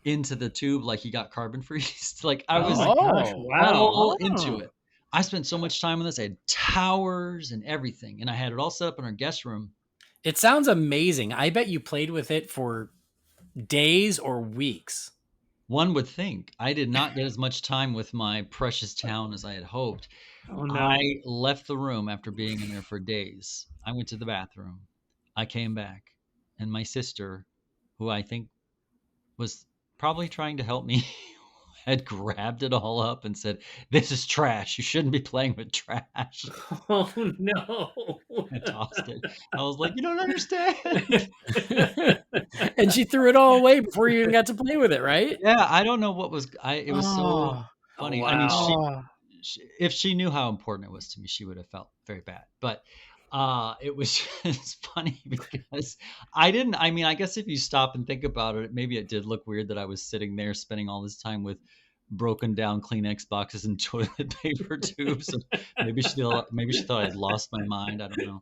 into the tube like he got carbon freezed. I was
Gosh, wow.
all into it. I spent so much time on this. I had towers and everything, and I had it all set up in our guest room.
It sounds amazing. I bet you played with it for days or weeks.
One would think. I did not get as much time with my precious town as I had hoped.
Oh, no.
I left the room after being in there for days. I went to the bathroom. I came back, and my sister, who I think was probably trying to help me, had grabbed it all up and said, "This is trash. You shouldn't be playing with trash."
Oh, no.
I tossed it. I was like, "You don't understand."
And she threw it all away before you even got to play with it, right?
Yeah, I don't know what was. It was so funny.
Oh,
I mean,
wow.
if she knew how important it was to me, she would have felt very bad. But it was just funny because I didn't. I mean, I guess if you stop and think about it, maybe it did look weird that I was sitting there spending all this time with broken down Kleenex boxes and toilet paper tubes. And maybe she thought I'd lost my mind. I don't know.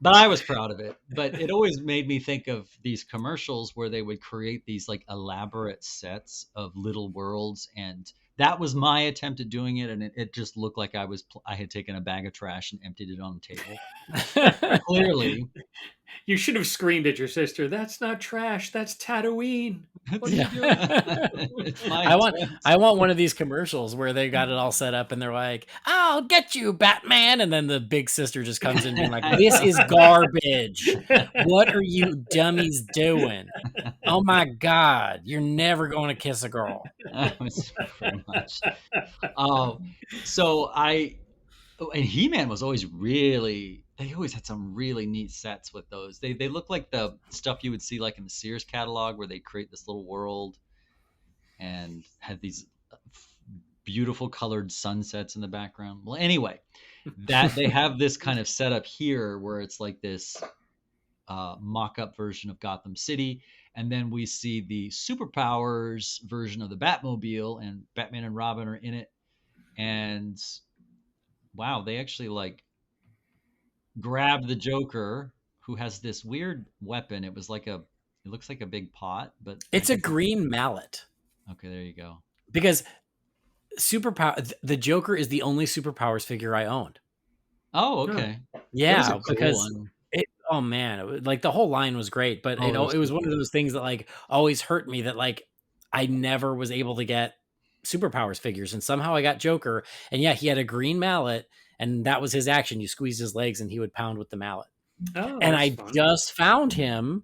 But I was proud of it. But it always made me think of these commercials where they would create these elaborate sets of little worlds, and that was my attempt at doing it, and it just looked like I had taken a bag of trash and emptied it on the table. Clearly.
You should have screamed at your sister. That's not trash. That's Tatooine. What are
Yeah.
you doing?
I want one of these commercials where they got it all set up and they're like, "I'll get you, Batman," and then the big sister just comes in being like, "This is garbage. What are you dummies doing? Oh my God, you're never going to kiss a girl."
That was pretty much. And He-Man was always they always had some really neat sets with those. They look like the stuff you would see in the Sears catalog where they create this little world and had these beautiful colored sunsets in the background. Well, anyway, that they have this kind of setup here where it's like this mock-up version of Gotham City, and then we see the Superpowers version of the Batmobile, and Batman and Robin are in it. And wow, they actually grabbed the Joker, who has this weird weapon. It was like a It looks like a big pot, but
It's a green mallet.
Okay, there you go.
Because the Joker is the only superpowers figure I owned.
Oh, okay.
Yeah,
cool
because
one.
oh man, it was, like the whole line was great, but
Oh,
it was
so
one of those things that like always hurt me that like I never was able to get superpowers figures, and somehow I got Joker, and yeah, he had a green mallet, and that was his action. You squeeze his legs, and he would pound with the mallet.
Oh,
And
that's
I
fun.
just found him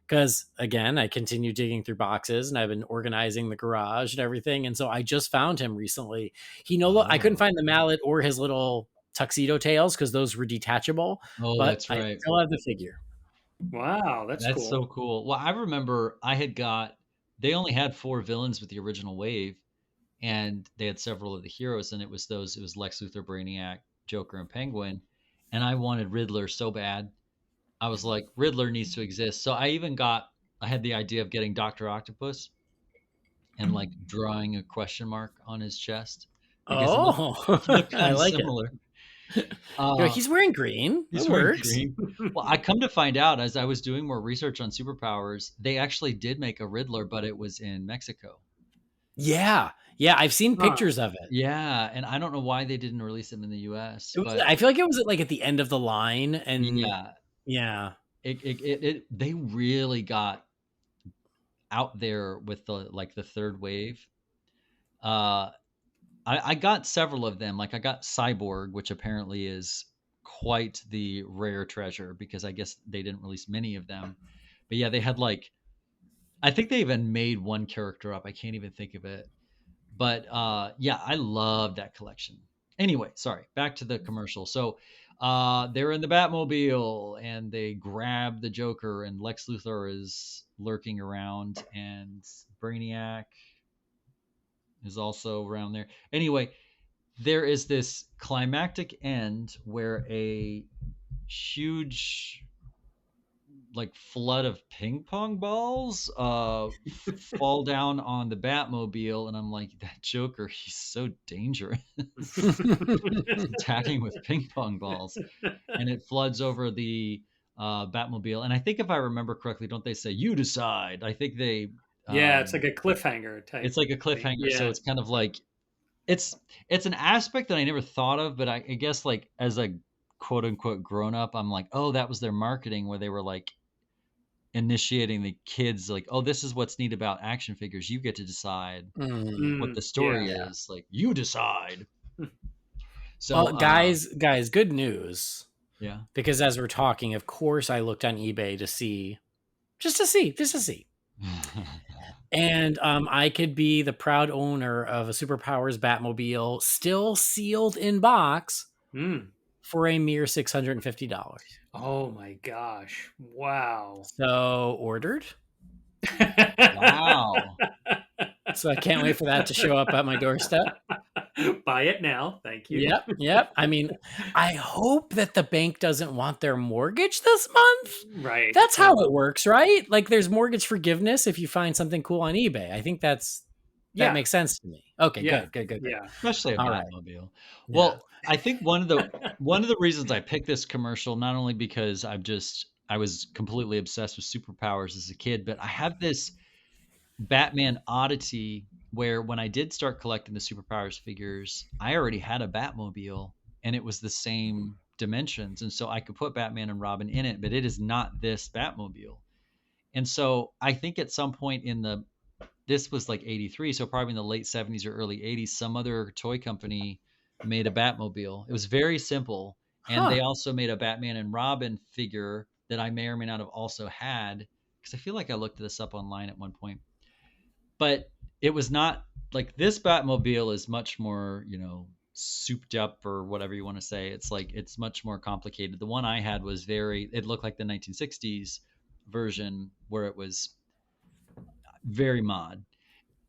because again, I continue digging through boxes, and I've been organizing the garage and everything, and so I just found him recently. I couldn't find the mallet or his little tuxedo tails because those were detachable.
Oh,
But
that's
I
right.
still have the figure.
Wow, that's cool.
so cool. Well, I remember they only had 4 villains with the original wave, and they had several of the heroes, and it was Lex Luthor, Brainiac, Joker, and Penguin. And I wanted Riddler so bad. I was like, Riddler needs to exist. So I had the idea of getting Dr. Octopus and like drawing a question mark on his chest because he looked
I
kind of
like
similar.
He's wearing green.
He's
It
wearing
works.
green. Well, I come to find out as I was doing more research on superpowers, they actually did make a Riddler, but it was in Mexico.
Yeah, I've seen pictures of it.
Yeah, and I don't know why they didn't release them in the U.S.
I feel like it was like at the end of the line, and
yeah, they really got out there with the third wave. I got several of them. Like I got Cyborg, which apparently is quite the rare treasure because I guess they didn't release many of them. But yeah, they had I think they even made one character up. I can't even think of it. But yeah, I love that collection. Anyway, sorry, back to the commercial. So they're in the Batmobile and they grab the Joker, and Lex Luthor is lurking around, and Brainiac is also around there. Anyway, there is this climactic end where a huge flood of ping pong balls fall down on the Batmobile, and I'm like, that Joker, he's so dangerous. He's attacking with ping pong balls, and it floods over the Batmobile. And I think if I remember correctly, don't they say you decide? I think they
it's like a cliffhanger type.
It's like a cliffhanger,
Yeah.
so it's kind of like it's an aspect that I never thought of, but I guess like as a quote unquote grown up, I'm like, oh, that was their marketing where they were like initiating the kids like, oh, this is what's neat about action figures. You get to decide what the story is. Like, you decide. So
well, guys, good news.
Yeah.
Because as we're talking, of course, I looked on eBay to see. And I could be the proud owner of a Superpowers Batmobile, still sealed in box, for a mere $650.
Oh my gosh! Wow.
So ordered.
Wow.
So I can't wait for that to show up at my doorstep.
Buy it now. Thank you.
Yep. I mean, I hope that the bank doesn't want their mortgage this month.
Right.
That's how it works, right? Like there's mortgage forgiveness if you find something cool on eBay. I think that makes sense to me. Okay, good.
Yeah.
Especially a
All
Batmobile.
Right.
Well, I think one of the reasons I picked this commercial, not only because I was completely obsessed with superpowers as a kid, but I have this Batman oddity where when I did start collecting the superpowers figures, I already had a Batmobile and it was the same dimensions. And so I could put Batman and Robin in it, but it is not this Batmobile. And so I think at some point this was like 83, so probably in the late 70s or early 80s, some other toy company made a Batmobile. It was very simple. And they also made a Batman and Robin figure that I may or may not have also had, because I feel like I looked this up online at one point. But it was not like this Batmobile is much more, souped up or whatever you want to say. It's like, it's much more complicated. The one I had was it looked like the 1960s version where it was very mod,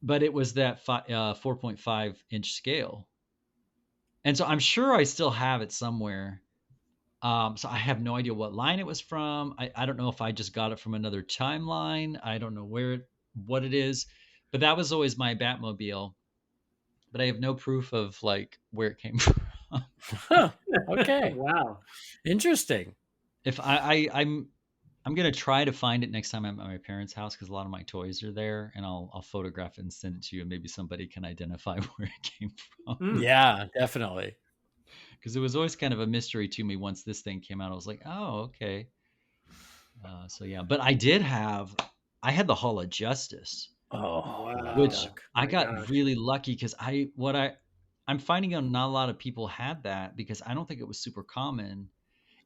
but it was that 4.5 inch scale. And so I'm sure I still have it somewhere. So I have no idea what line it was from. I don't know if I just got it from another timeline. I don't know what it is, but that was always my Batmobile. But I have no proof of like where it came from.
Okay.
Wow.
Interesting.
If I'm I'm gonna try to find it next time I'm at my parents' house because a lot of my toys are there, and I'll photograph it and send it to you, and maybe somebody can identify where it came from.
Yeah, definitely.
Because it was always kind of a mystery to me once this thing came out. I was like, oh, okay. So yeah, but I had the Hall of Justice,
Oh,
Wow.
which I
my
got
gosh.
really lucky because I'm finding out not a lot of people had that because I don't think it was super common,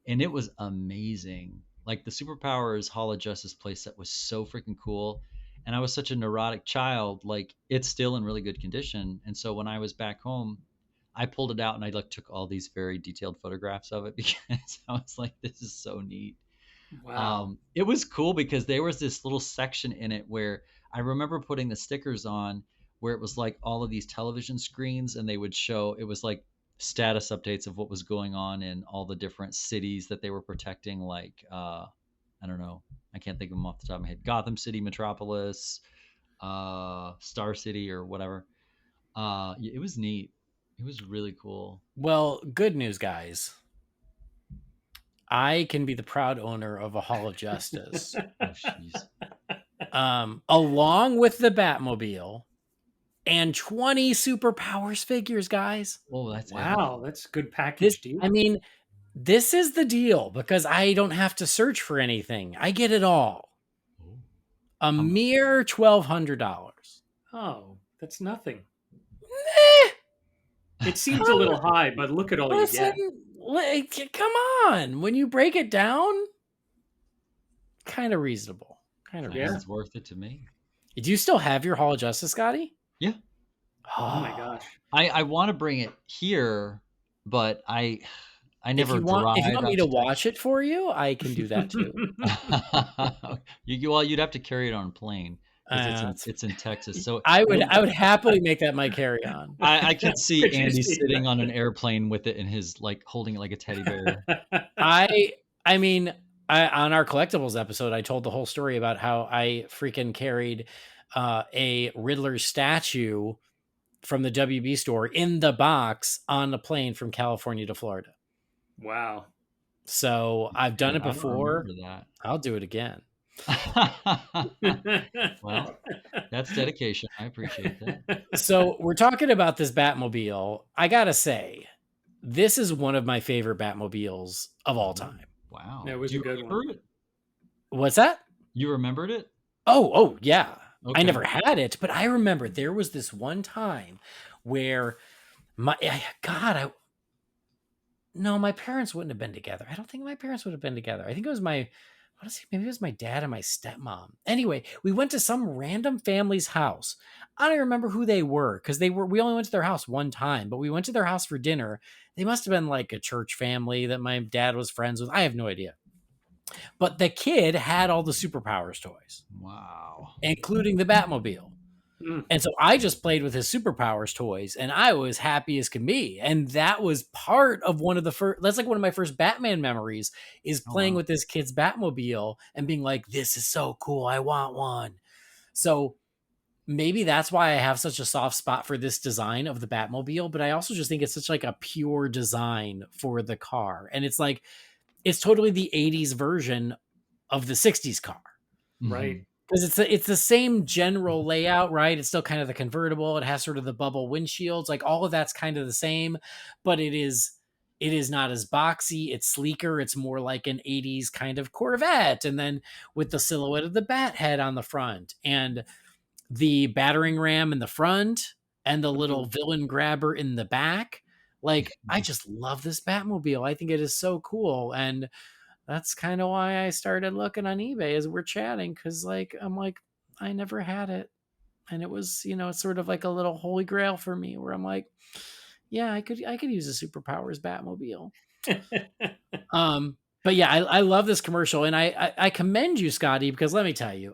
and it was amazing. Like the Superpowers Hall of Justice playset was so freaking cool, and I was such a neurotic child. Like it's still in really good condition, and so when I was back home, I pulled it out and I like took all these very detailed photographs of it because I was like, this is so neat.
Wow.
It was cool because there was this little section in it where I remember putting the stickers on where it was like all of these television screens and they would show it was like status updates of what was going on in all the different cities that they were protecting, like I don't know, I can't think of them off the top of my head. Gotham City, Metropolis, Star City, or whatever. It was neat. It was really cool.
Well, good news, guys. I can be the proud owner of a Hall of Justice,
Oh, jeez.
along with the Batmobile and 20 Superpowers figures, guys.
Oh, that's
Wow, that's a good
This,
package deal.
I mean, this is the deal because I don't have to search for anything. I get it all.
epic.
A mere $1,200.
Oh, that's nothing.
Eh,
It seems a little high, but look at all you
listen,
get.
come on. When you break it down, kind of reasonable. Kind of
Thanks,
reasonable.
it's worth it to me.
Do you still have your Hall of Justice, Scotty?
Yeah.
Oh my gosh.
I want to bring it here, but I never
If you want
drive
me
out
to
to
watch it for you, I can do that too.
Well, you'd have to carry it on a plane because
Uh,
it's in Texas. So
I would happily make that my carry on.
I could see
Could you
Andy
see
sitting
that?
on an airplane with it in his like holding it like a teddy bear.
I mean, on our collectibles episode, I told the whole story about how I freaking carried a Riddler statue from the WB store in the box on the plane from California to Florida.
Wow.
So I've done it
I don't
before.
remember
I'll do it again.
that. Well, that's dedication. I appreciate that.
So we're talking about this Batmobile. I gotta say, this is one of my favorite Batmobiles of all time.
Wow.
That was
Do
a
you
good
remember
one.
it?
What's that?
You rememred it?
Oh, yeah.
Okay.
I never had it, but I remember there was this one time where my parents wouldn't have been together. I don't think my parents would have been together. I think it was maybe it was my dad and my stepmom. Anyway, we went to some random family's house. I don't remember who they were because we only went to their house one time, but we went to their house for dinner. They must have been like a church family that my dad was friends with. I have no idea. But the kid had all the Superpowers toys,
Wow.
including the Batmobile.
Mm.
And so I just played with his Superpowers toys and I was happy as could be. And that was part of one of the first, that's like one of my first Batman memories is playing
wow.
with this kid's Batmobile and being like, this is so cool. I want one. So maybe that's why I have such a soft spot for this design of the Batmobile. But I also just think it's such like a pure design for the car. And it's like, it's totally the 80s version of the 60s car.
Right.
Because it's the same general layout, right? It's still kind of the convertible. It has sort of the bubble windshields, like all of that's kind of the same, but it is not as boxy. It's sleeker. It's more like an 80s kind of Corvette, and then with the silhouette of the bat head on the front and the battering ram in the front and the little villain grabber in the back. Like, I just love this Batmobile. I think it is so cool, and that's kind of why I started looking on eBay as we're chatting. Cause like, I'm like, I never had it. And it was, it's sort of like a little holy grail for me where I'm like, yeah, I could use a Superpowers Batmobile. But yeah, I love this commercial and I commend you, Scotty, because let me tell you,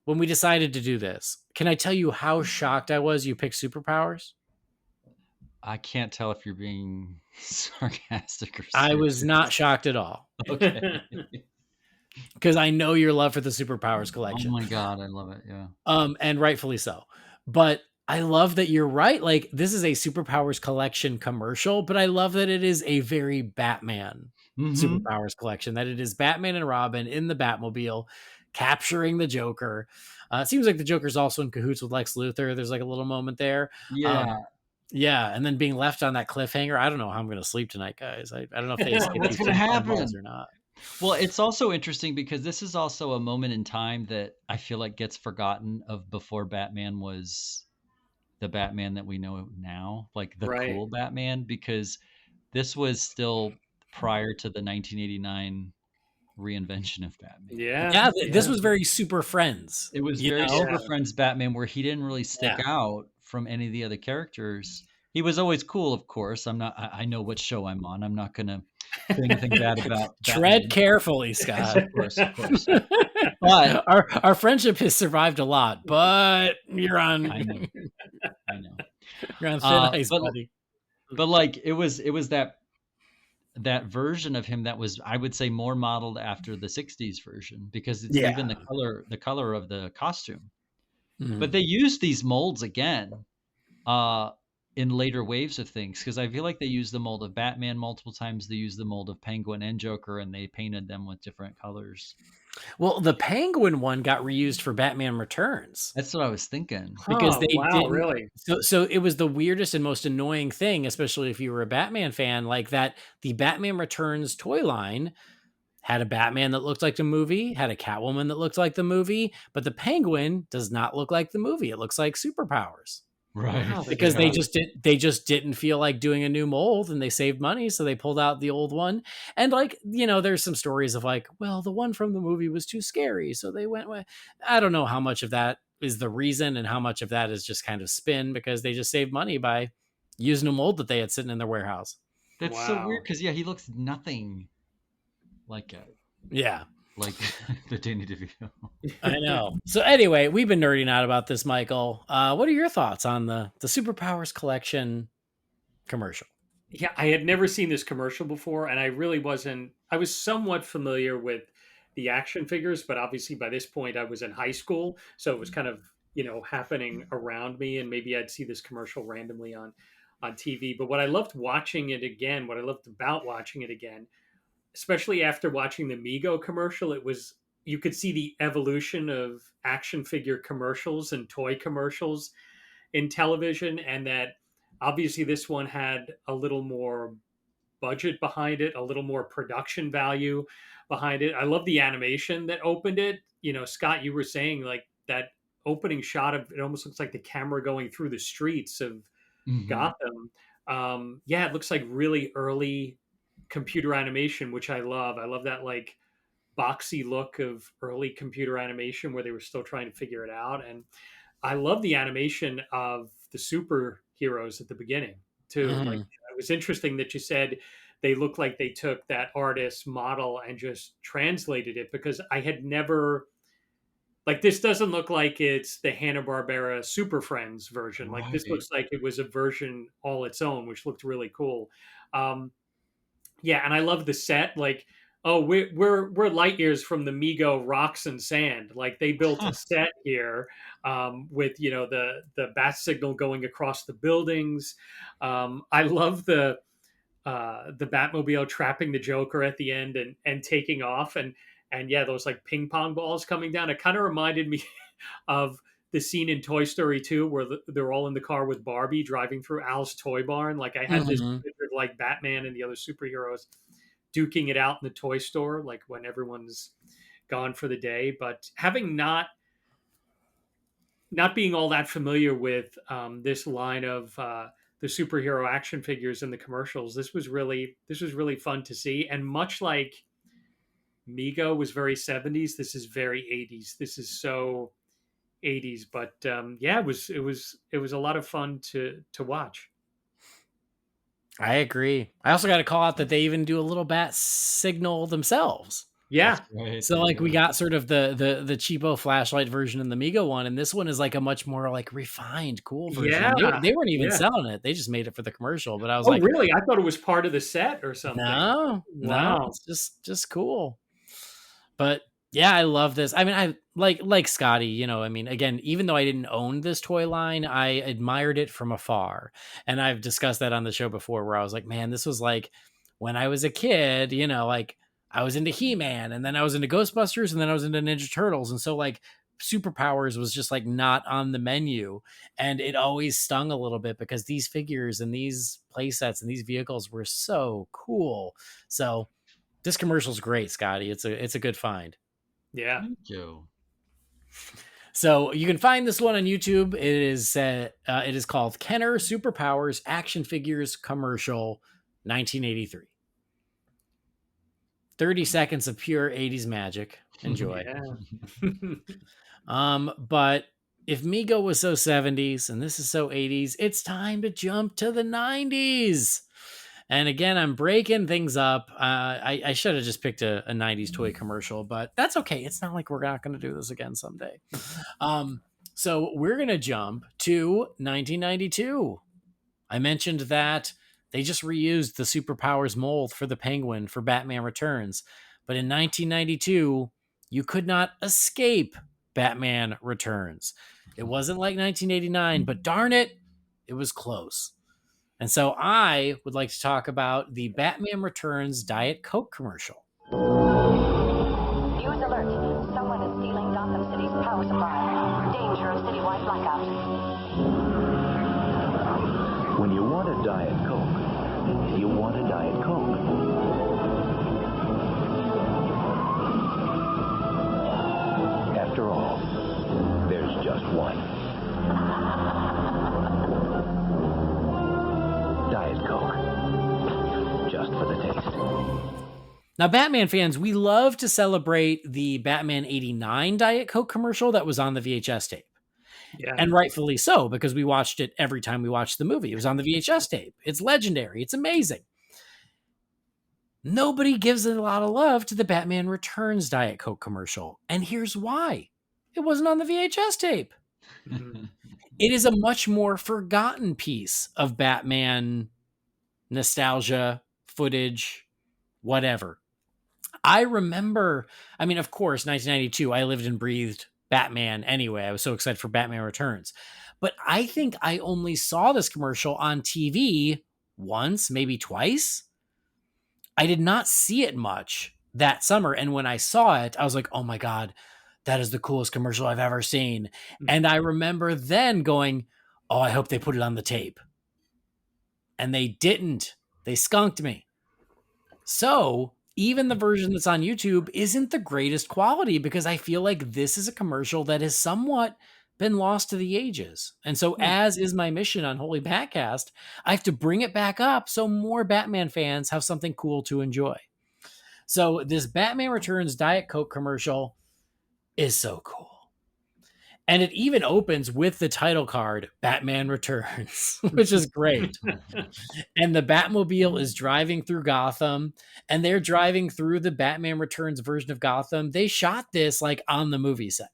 when we decided to do this, can I tell you how shocked I was you picked Superpowers?
I can't tell if you're being sarcastic or serious.
I was not shocked at all.
Okay.
Because I know your love for the Superpowers collection.
Oh my God, I love it. Yeah.
And rightfully so. But I love that you're right. Like, this is a Superpowers collection commercial, but I love that it is a very Batman Superpowers collection, that it is Batman and Robin in the Batmobile capturing the Joker. It seems like the Joker's also in cahoots with Lex Luthor. There's like a little moment there.
Yeah.
Yeah, and then being left on that cliffhanger. I don't know how I'm going to sleep tonight, guys. I don't know if they escaped
What's
these
going to happen
balls or not.
Well, it's also interesting because this is also a moment in time that I feel like gets forgotten of before Batman was the Batman that we know now, like the
Right.
cool Batman, because this was still prior to the 1989 reinvention of Batman.
Yeah.
This was very Super Friends.
It was
you
very
know?
Super Friends Batman, where he didn't really stick out from any of the other characters. He was always cool, of course. I know what show I'm on. I'm not going to say anything bad about
Tread
Batman.
carefully, Scott.
Of course. But
our friendship has survived a lot, but you're on.
I know.
You're on thin ice,
but,
buddy.
But like it was that version of him that was, I would say, more modeled after the 60s version, because it's even the color of the costume. But they used these molds again in later waves of things, because I feel like they used the mold of Batman multiple times. They used the mold of Penguin and Joker, and they painted them with different colors.
Well, the Penguin one got reused for Batman Returns.
That's what I was thinking.
Because they didn't.
Really?
So it was the weirdest and most annoying thing, especially if you were a Batman fan, like that the Batman Returns toy line had a Batman that looked like the movie, had a Catwoman that looked like the movie, but the Penguin does not look like the movie. It looks like superpowers.
Right.
Wow,
Because they just didn't feel like doing a new mold, and they saved money, so they pulled out the old one. And like, there's some stories of like, well, the one from the movie was too scary, so they went with. I don't know how much of that is the reason and how much of that is just kind of spin, because they just saved money by using a mold that they had sitting in their warehouse.
That's so weird, because he looks nothing like like the Danny DeVito.
I know. So anyway, we've been nerding out about this, Michael. What are your thoughts on the Superpowers collection commercial?
Yeah, I had never seen this commercial before, and I really wasn't. I was somewhat familiar with the action figures, but obviously by this point I was in high school, so it was kind of happening around me, and maybe I'd see this commercial randomly on TV. But what I loved watching it again, what I loved about watching it again, especially after watching the Mego commercial, it was, you could see the evolution of action figure commercials and toy commercials in television, and that obviously this one had a little more budget behind it, a little more production value behind it. I love the animation that opened it. Scott, you were saying like that opening shot of it almost looks like the camera going through the streets of Gotham. It looks like really early computer animation, which I love. I love that like boxy look of early computer animation where they were still trying to figure it out. And I love the animation of the superheroes at the beginning too. Like, it was interesting that you said they look like they took that artist model and just translated it, because I had never, like, this doesn't look like it's the Hanna-Barbera Super Friends version. Like, this looks like it was a version all its own, which looked really cool. And I love the set. Like, oh, we're light years from the Mego Rocks and Sand. Like, they built a set here with the bat signal going across the buildings. I love the Batmobile trapping the Joker at the end and taking off, and those like ping pong balls coming down. It kind of reminded me of the scene in Toy Story 2 where they're all in the car with Barbie driving through Al's Toy Barn. Like, I had this picture of like Batman and the other superheroes duking it out in the toy store, like when everyone's gone for the day. But having not being all that familiar with this line of the superhero action figures in the commercials, this was really fun to see. And much like Mego was very 70s, this is very 80s. This is so 80s, but it was a lot of fun to watch.
I agree. I also got to call out that they even do a little bat signal themselves.
Yeah.
Right.
So like we got sort of the cheapo flashlight version in the Mego one, and this one is like a much more like refined, cool version.
Yeah.
They weren't even selling it; they just made it for the commercial. But I was
really? I thought it was part of the set or something.
No, it's just cool. But yeah, I love this. I mean, I like Scotty, I mean, again, even though I didn't own this toy line, I admired it from afar. And I've discussed that on the show before, where I was like, man, this was like when I was a kid, you know, like I was into He-Man, and then I was into Ghostbusters, and then I was into Ninja Turtles. And so like superpowers was just like not on the menu. And it always stung a little bit because these figures and these play sets and these vehicles were so cool. So this commercial's great, Scotty. It's a good find.
Yeah.
Thank you.
So you can find this one on YouTube. It is called Kenner Superpowers Action Figures Commercial 1983. 30 seconds of pure 80s magic. Enjoy. But if Mego was so 70s and this is so 80s, it's time to jump to the 90s. And again, I'm breaking things up. I should have just picked a 90s toy commercial, but that's okay. It's not like we're not going to do this again someday. So we're going to jump to 1992. I mentioned that they just reused the Superpowers mold for the Penguin for Batman Returns. But in 1992, you could not escape Batman Returns. It wasn't like 1989, but darn it, it was close. And so I would like to talk about the Batman Returns Diet Coke commercial.
Viewers alert. Someone is stealing Gotham City's power supply. Danger of citywide blackout.
When you want a Diet Coke, you want a Diet Coke. After all, there's just one. Diet Coke. Just for the taste.
Now, Batman fans, we love to celebrate the Batman 89 Diet Coke commercial that was on the VHS tape.
Yeah.
And rightfully so, because we watched it every time we watched the movie. It was on the VHS tape. It's legendary. It's amazing. Nobody gives it a lot of love to the Batman Returns Diet Coke commercial. And here's why. It wasn't on the VHS tape. It is a much more forgotten piece of Batman nostalgia, footage, whatever. I remember, I mean, of course, 1992, I lived and breathed Batman anyway. I was so excited for Batman Returns. But I think I only saw this commercial on TV once, maybe twice. I did not see it much that summer. And when I saw it, I was like, oh my God, that is the coolest commercial I've ever seen. And I remember then going, oh, I hope they put it on the tape. And they didn't. They skunked me. So even the version that's on YouTube isn't the greatest quality because I feel like this is a commercial that has somewhat been lost to the ages. And so as is my mission on Holy BatCast, I have to bring it back up so more Batman fans have something cool to enjoy. So this Batman Returns Diet Coke commercial is so cool. And it even opens with the title card, Batman Returns, which is great. And the Batmobile is driving through Gotham, and they're driving through the Batman Returns version of Gotham. They shot this like on the movie set.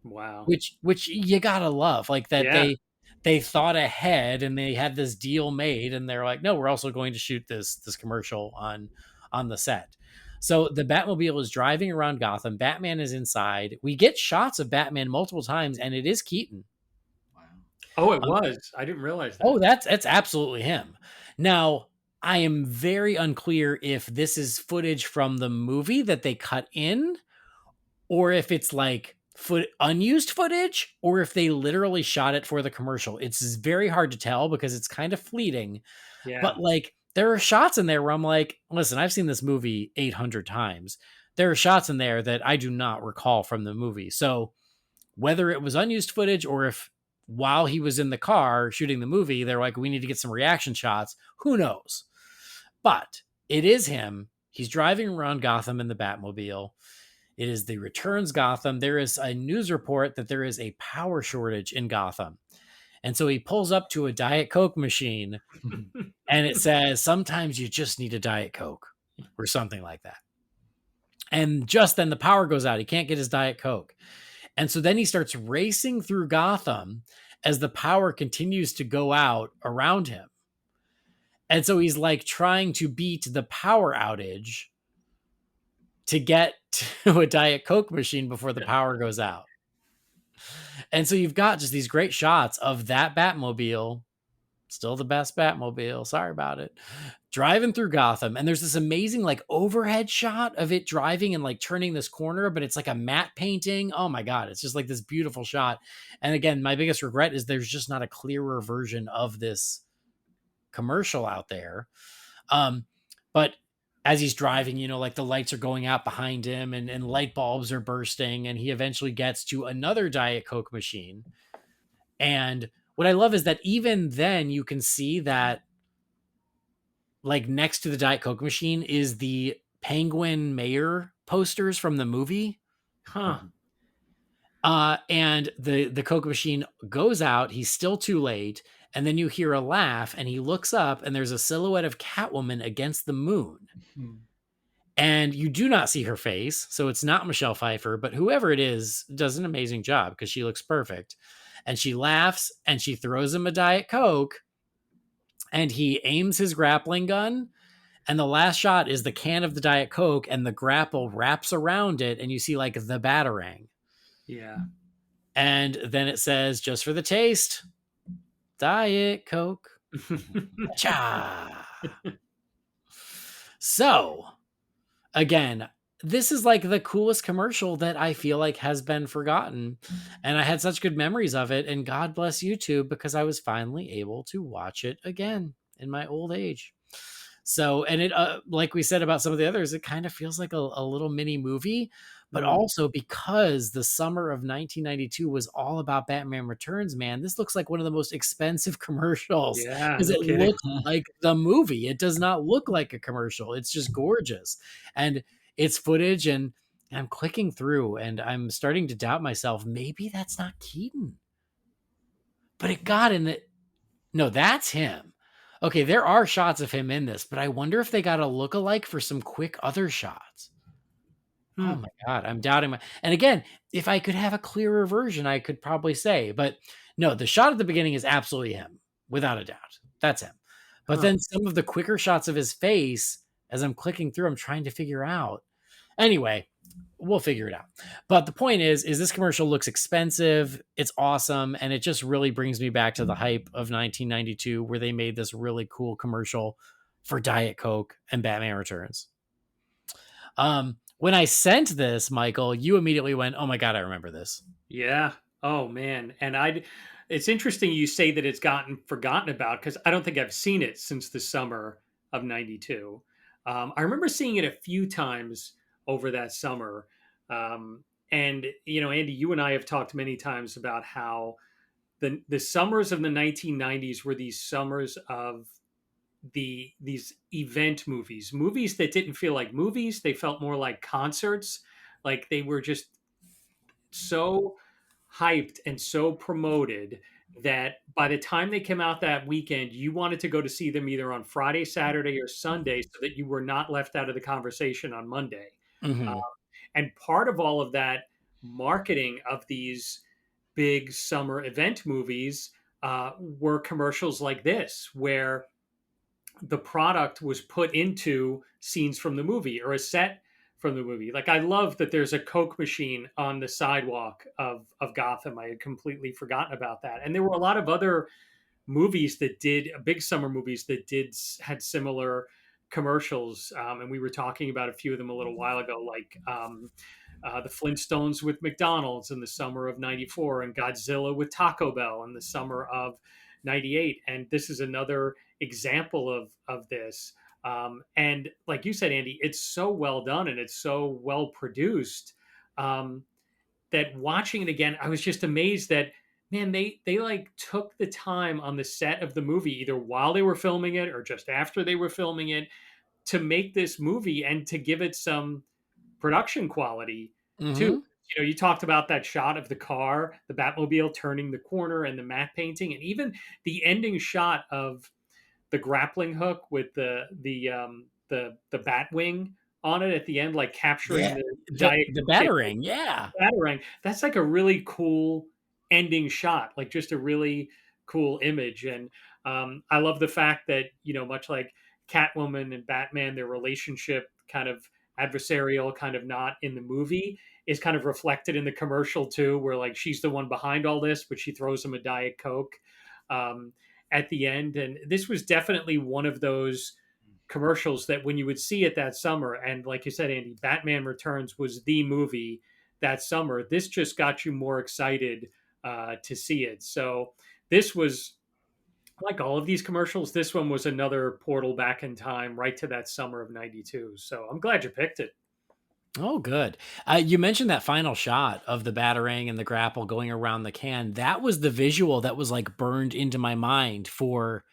Wow.
Which you gotta love. Like that they thought ahead and they had this deal made, and they're like, no, we're also going to shoot this commercial on the set. So the Batmobile is driving around Gotham. Batman is inside. We get shots of Batman multiple times, and it is Keaton.
Wow.
Oh, it was. I didn't realize that.
Oh, that's absolutely him. Now, I am very unclear if this is footage from the movie that they cut in, or if it's like unused footage, or if they literally shot it for the commercial. It's very hard to tell because it's kind of fleeting.
Yeah.
But like, there are shots in there where I'm like, listen, I've seen this movie 800 times. There are shots in there that I do not recall from the movie. So whether it was unused footage or if while he was in the car shooting the movie, they're like, we need to get some reaction shots. Who knows? But it is him. He's driving around Gotham in the Batmobile. It is the Returns Gotham. There is a news report that there is a power shortage in Gotham. And so he pulls up to a Diet Coke machine and it says, sometimes you just need a Diet Coke or something like that. And just then the power goes out. He can't get his Diet Coke. And so then he starts racing through Gotham as the power continues to go out around him. And so he's like trying to beat the power outage to get to a Diet Coke machine before the power goes out. And so you've got just these great shots of that Batmobile Still the best Batmobile. Sorry about it. Driving through Gotham, and there's this amazing like overhead shot of it driving and like turning this corner, but it's like a matte painting. Oh my god, it's just like this beautiful shot. And again, my biggest regret is there's just not a clearer version of this commercial out there. But as he's driving, like the lights are going out behind him and light bulbs are bursting, and he eventually gets to another Diet Coke machine. And what I love is that even then you can see that like next to the Diet Coke machine is the Penguin Mayor posters from the movie.
Huh.
And the Coke machine goes out. He's still too late. And then you hear a laugh and he looks up and there's a silhouette of Catwoman against the moon.
Hmm.
And you do not see her face. So it's not Michelle Pfeiffer, but whoever it is does an amazing job because she looks perfect. And she laughs and she throws him a Diet Coke and he aims his grappling gun. And the last shot is the can of the Diet Coke and the grapple wraps around it. And you see like the Batarang.
Yeah.
And then it says, just for the taste, Diet Coke. Cha. So, again, this is like the coolest commercial that I feel like has been forgotten. And I had such good memories of it. And God bless YouTube because I was finally able to watch it again in my old age. So, and it, like we said about some of the others, it kind of feels like a little mini movie, but also because the summer of 1992 was all about Batman Returns, man, this looks like one of the most expensive commercials
Yeah.
because
No
it
kidding.
looks like the movie. It does not look like a commercial. It's just gorgeous. And it's footage and I'm clicking through and I'm starting to doubt myself. Maybe that's not Keaton, but it got in the, no, that's him. Okay, there are shots of him in this, but I wonder if they got a look-alike for some quick other shots. Oh my God, I'm doubting my. And again, if I could have a clearer version, I could probably say, but no, the shot at the beginning is absolutely him, without a doubt. That's him. But then some of the quicker shots of his face, as I'm clicking through, I'm trying to figure out. Anyway, we'll figure it out. But the point is this commercial looks expensive. It's awesome. And it just really brings me back to the hype of 1992 where they made this really cool commercial for Diet Coke and Batman Returns. When I sent this, Michael, you immediately went, oh my God, I remember this.
Yeah. Oh man. And it's interesting you say that it's gotten forgotten about because I don't think I've seen it since the summer of 92. I remember seeing it a few times over that summer. And Andy, you and I have talked many times about how the summers of the 1990s were these summers of these event movies that didn't feel like movies. They felt more like concerts. Like they were just so hyped and so promoted that by the time they came out that weekend, you wanted to go to see them either on Friday, Saturday, or Sunday so that you were not left out of the conversation on Monday.
Mm-hmm.
And part of all of that marketing of these big summer event movies were commercials like this, where the product was put into scenes from the movie or a set from the movie. Like I love that there's a Coke machine on the sidewalk of Gotham. I had completely forgotten about that. And there were a lot of other movies that did big summer movies that had similar commercials. And we were talking about a few of them a little while ago, like the Flintstones with McDonald's in the summer of 94 and Godzilla with Taco Bell in the summer of 98. And this is another example of this. And like you said, Andy, it's so well done and it's so well produced that watching it again, I was just amazed that, man, they like took the time on the set of the movie, either while they were filming it or just after they were filming it, to make this movie and to give it some production quality too. You talked about that shot of the car, the Batmobile turning the corner and the matte painting, and even the ending shot of the grappling hook with the Batwing on it at the end, like capturing
the Batarang. Yeah.
Batarang. That's like a really cool ending shot, like just a really cool image. And I love the fact that, much like Catwoman and Batman, their relationship kind of adversarial, kind of not in the movie, is kind of reflected in the commercial too, where like she's the one behind all this, but she throws him a Diet Coke. at the end. And this was definitely one of those commercials that when you would see it that summer, and like you said, Andy, Batman Returns was the movie that summer. This just got you more excited to see it. So this was like all of these commercials. This one was another portal back in time, right to that summer of '92. So I'm glad you picked it.
Oh, good. You mentioned that final shot of the Batarang and the grapple going around the can. That was the visual that was like burned into my mind for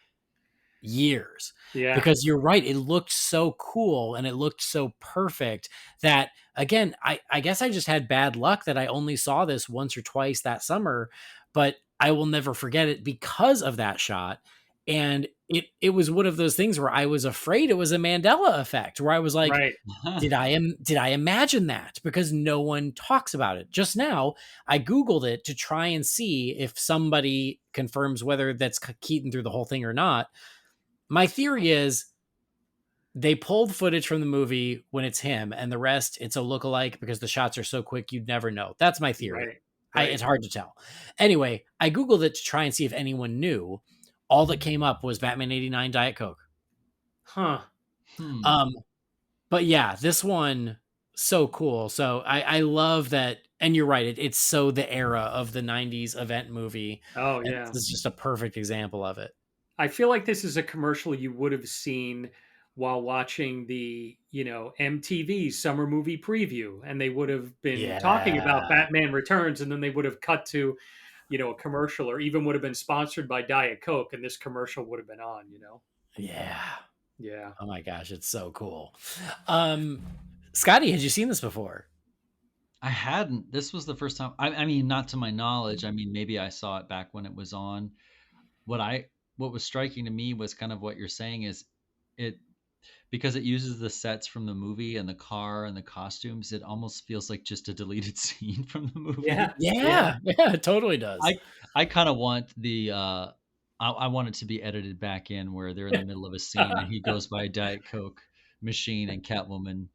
years,
Yeah,
because you're right. It looked so cool and it looked so perfect that, again, I guess I just had bad luck that I only saw this once or twice that summer, but I will never forget it because of that shot. And it was one of those things where I was afraid it was a Mandela effect, where I was like,
right.
did I imagine that? Because no one talks about it. Just now, I Googled it to try and see if somebody confirms whether that's Keaton through the whole thing or not. My theory is they pulled footage from the movie when it's him, and the rest it's a lookalike because the shots are so quick you'd never know. That's my theory.
Right. Right.
It's hard to tell. Anyway, I Googled it to try and see if anyone knew. All that came up was Batman '89 Diet Coke.
Huh.
Um, but yeah, this one so cool. So I love that, and you're right. It's so the era of the '90s event movie.
Oh,
And
yeah.
this is just a perfect example of it.
I feel like this is a commercial you would have seen while watching the, MTV summer movie preview. And they would have been talking about
Yeah.
Batman Returns, and then they would have cut to, a commercial, or even would have been sponsored by Diet Coke, and this commercial would have been on.
Yeah.
Yeah.
Oh my gosh, it's so cool. Scotty, had you seen this before?
I hadn't. This was the first time. I mean, not to my knowledge. I mean, maybe I saw it back when it was on. What was striking to me was kind of what you're saying is it, because it uses the sets from the movie and the car and the costumes. It almost feels like just a deleted scene from the movie.
Yeah.
Yeah, it totally does.
I kind of want I want it to be edited back in where they're in the middle of a scene and he goes by a Diet Coke machine and Catwoman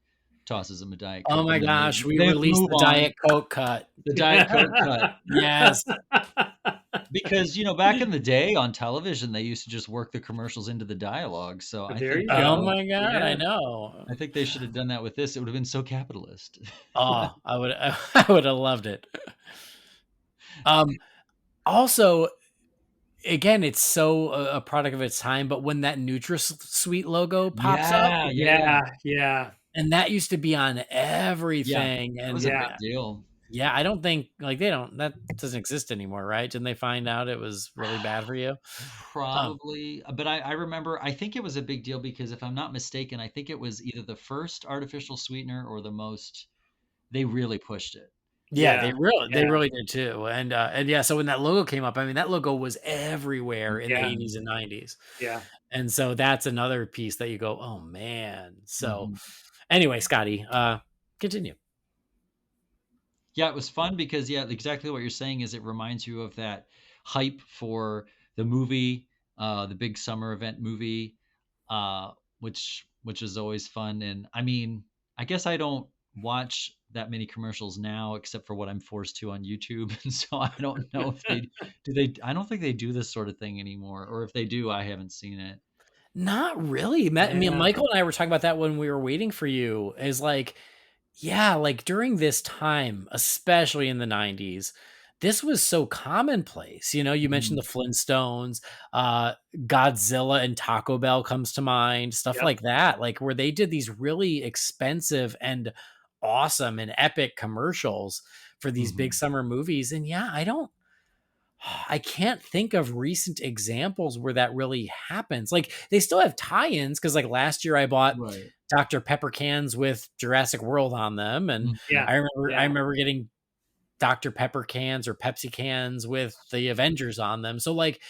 tosses him a Diet Coke.
Oh my
and then
gosh, we
they
released
move
the
on.
Diet Coke cut.
The Diet Coke cut.
Yes.
Because, back in the day on television, they used to just work the commercials into the dialogue. So I
There
think,
you go.
Oh my god,
Yeah.
I know.
I think they should have done that with this. It would have been so capitalist.
Oh, I would have loved it. Also, again, it's so a product of its time, but when that NutraSweet logo pops up,
Yeah.
and that used to be on everything,
That
and
was a big deal.
yeah, I don't think that doesn't exist anymore, right? Didn't they find out it was really bad for you?
Probably, but I remember, I think it was a big deal because if I'm not mistaken, I think it was either the first artificial sweetener or the most, they really pushed it.
Yeah,
Yeah,
they really did too. And yeah, so when that logo came up, I mean, that logo was everywhere in the
Yeah.
80s and 90s.
Yeah.
And so that's another piece that you go, oh man. So
Mhm.
anyway, Scotty, continue.
Yeah, it was fun because, yeah, exactly what you're saying is it reminds you of that hype for the movie, the big summer event movie, uh, which is always fun. And I mean, I guess I don't watch that many commercials now, except for what I'm forced to on YouTube. And so I don't know if I don't think they do this sort of thing anymore, or if they do, I haven't seen it.
Not really. I mean,
Yeah.
Michael and I were talking about that when we were waiting for you. Is like, yeah, like during this time, especially in the 90s, this was so commonplace. You mentioned the Flintstones, Godzilla and Taco Bell comes to mind, stuff
Yep.
like that, like where they did these really expensive and awesome and epic commercials for these big summer movies. And yeah, I can't think of recent examples where that really happens. Like they still have tie-ins because like last year I bought
Right.
Dr. Pepper cans with Jurassic World on them, and
Yeah.
I remember getting Dr. Pepper cans or Pepsi cans with the Avengers on them. So like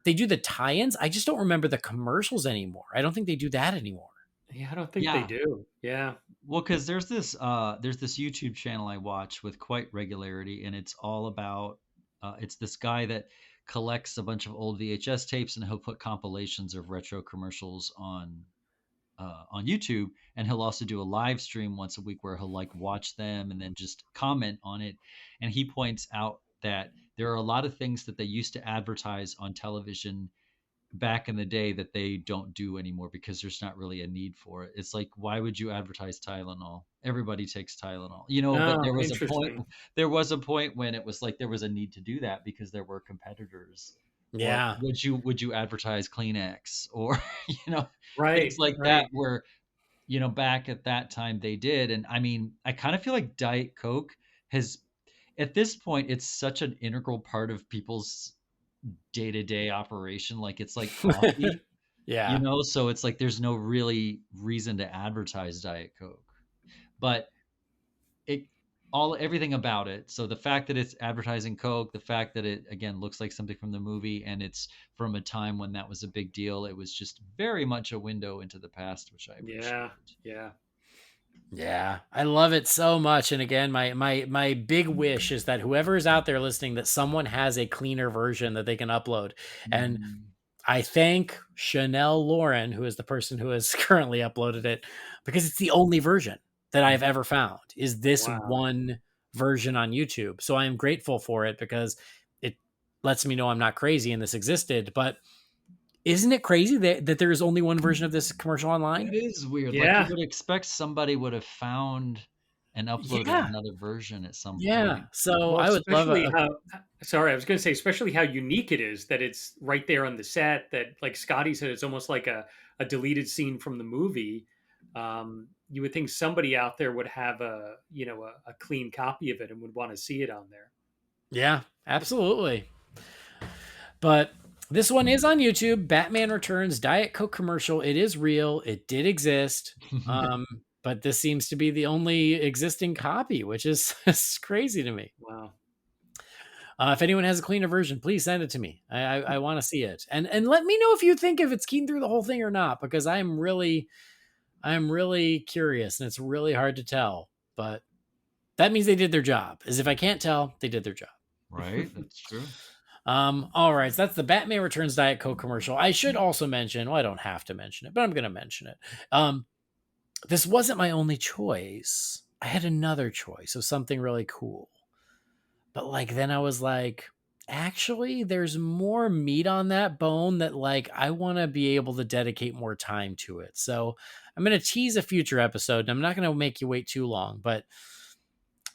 they do the tie-ins. I just don't remember the commercials anymore. I don't think they do that anymore.
Yeah, I don't think
Yeah.
they do. Yeah.
Well, because there's this YouTube channel I watch with quite regularity, and it's all about it's this guy that collects a bunch of old VHS tapes, and he'll put compilations of retro commercials on YouTube, and he'll also do a live stream once a week where he'll like watch them and then just comment on it. And he points out that there are a lot of things that they used to advertise on television back in the day that they don't do anymore because there's not really a need for it. It's like, why would you advertise Tylenol? Everybody takes Tylenol, but
Oh,
there was a point,
interesting.
when it was like there was a need to do that because there were competitors. Or
Yeah.
would you advertise Kleenex or things
Right,
like
right.
that where back at that time they did. And I mean, I kind of feel like Diet Coke has, at this point, it's such an integral part of people's day-to-day operation. Like it's like coffee,
Yeah.
so it's like there's no really reason to advertise Diet Coke. But everything about it. So the fact that it's advertising Coke, the fact that it again looks like something from the movie, and it's from a time when that was a big deal. It was just very much a window into the past, which I appreciate.
Yeah.
Yeah, I love it so much. And again, my big wish is that whoever is out there listening, that someone has a cleaner version that they can upload. And I thank Chanel Lauren, who is the person who has currently uploaded it, because it's the only version that I've ever found is this
Wow.
one version on YouTube. So I am grateful for it because it lets me know I'm not crazy and this existed. But isn't it crazy that there is only one version of this commercial online?
It is weird. Like
Yeah.
you would expect somebody would have found and uploaded
Yeah.
another version at some
Yeah.
point.
So
Well,
I would love
especially sorry, I was going to say, especially how unique it is that it's right there on the set. That, like Scotty said, it's almost like a deleted scene from the movie. You would think somebody out there would have a clean copy of it and would want to see it on there.
Yeah, absolutely. But this one is on YouTube. Batman Returns Diet Coke commercial. It is real. It did exist. But this seems to be the only existing copy, which is crazy to me.
Wow.
If anyone has a cleaner version, please send it to me. I want to see it, and let me know if you think if it's keen through the whole thing or not, because I'm really curious, and it's really hard to tell. But that means they did their job. As if I can't tell, they did their job.
Right, that's true.
All right, so that's the Batman Returns Diet Coke commercial. I should also mention, well, I don't have to mention it, but I'm going to mention it. This wasn't my only choice. I had another choice of something really cool. But like then I was like, actually, there's more meat on that bone that like I want to be able to dedicate more time to it. So I'm going to tease a future episode, and I'm not going to make you wait too long, but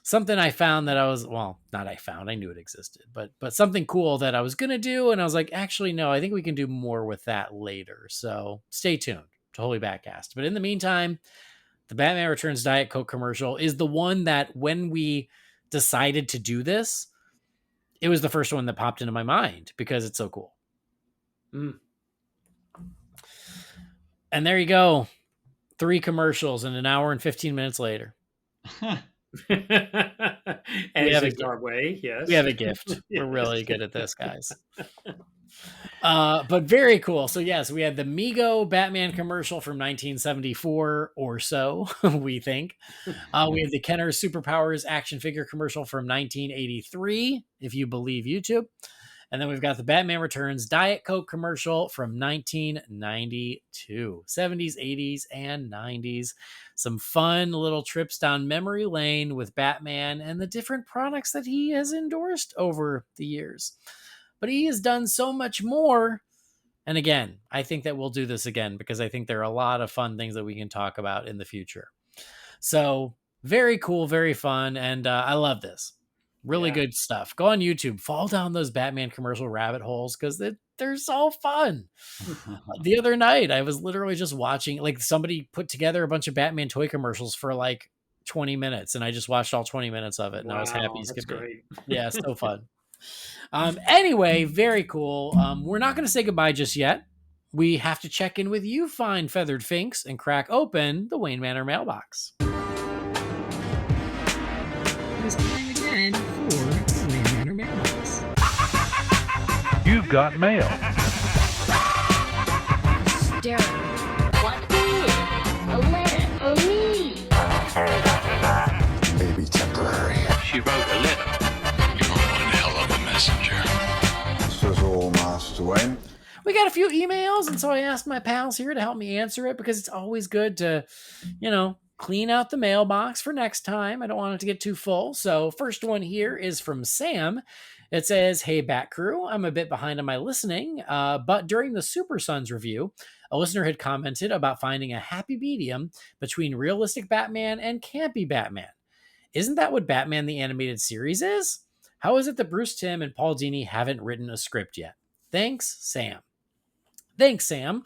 something I found that I knew it existed, but something cool that I was going to do. And I was like, actually, no, I think we can do more with that later. So stay tuned to Holy BatCast. But in the meantime, the Batman Returns Diet Coke commercial is the one that when we decided to do this, it was the first one that popped into my mind because it's so cool. And there you go. 3 commercials and an hour and 15 minutes later.
As is our way, yes.
We have a gift. We're really good at this, guys. But very cool. So yes, we had the Mego Batman commercial from 1974 or so, we think. We have the Kenner Superpowers action figure commercial from 1983, if you believe YouTube. And then we've got the Batman Returns Diet Coke commercial from 1992. 70s, 80s, and 90s. Some fun little trips down memory lane with Batman and the different products that he has endorsed over the years. But he has done so much more. And again, I think that we'll do this again because I think there are a lot of fun things that we can talk about in the future. So very cool, very fun. And I love this. Really good stuff. Go on YouTube, fall down those Batman commercial rabbit holes because they're so fun. The other night, I was literally just watching, like somebody put together a bunch of Batman toy commercials for like 20 minutes, and I just watched all 20 minutes of it, and I was happy as could be.
Great.
Yeah, so fun. Anyway, very cool. We're not going to say goodbye just yet. We have to check in with you, fine feathered finks, and crack open the Wayne Manor mailbox. It's time again for the Wayne Manor mailbox.
You've got mail.
Darren. What is a letter for me?
Maybe temporary.
She wrote a letter.
You're one hell of a messenger.
This is all, Master Wayne.
We got a few emails, and so I asked my pals here to help me answer it because it's always good to, clean out the mailbox for next time. I don't want it to get too full. So, first one here is from Sam. It says, "Hey, Bat Crew, I'm a bit behind on my listening, but during the Super Sons review, a listener had commented about finding a happy medium between realistic Batman and campy Batman. Isn't that what Batman the Animated Series is? How is it that Bruce Timm and Paul Dini haven't written a script yet? Thanks, Sam." Thanks, Sam.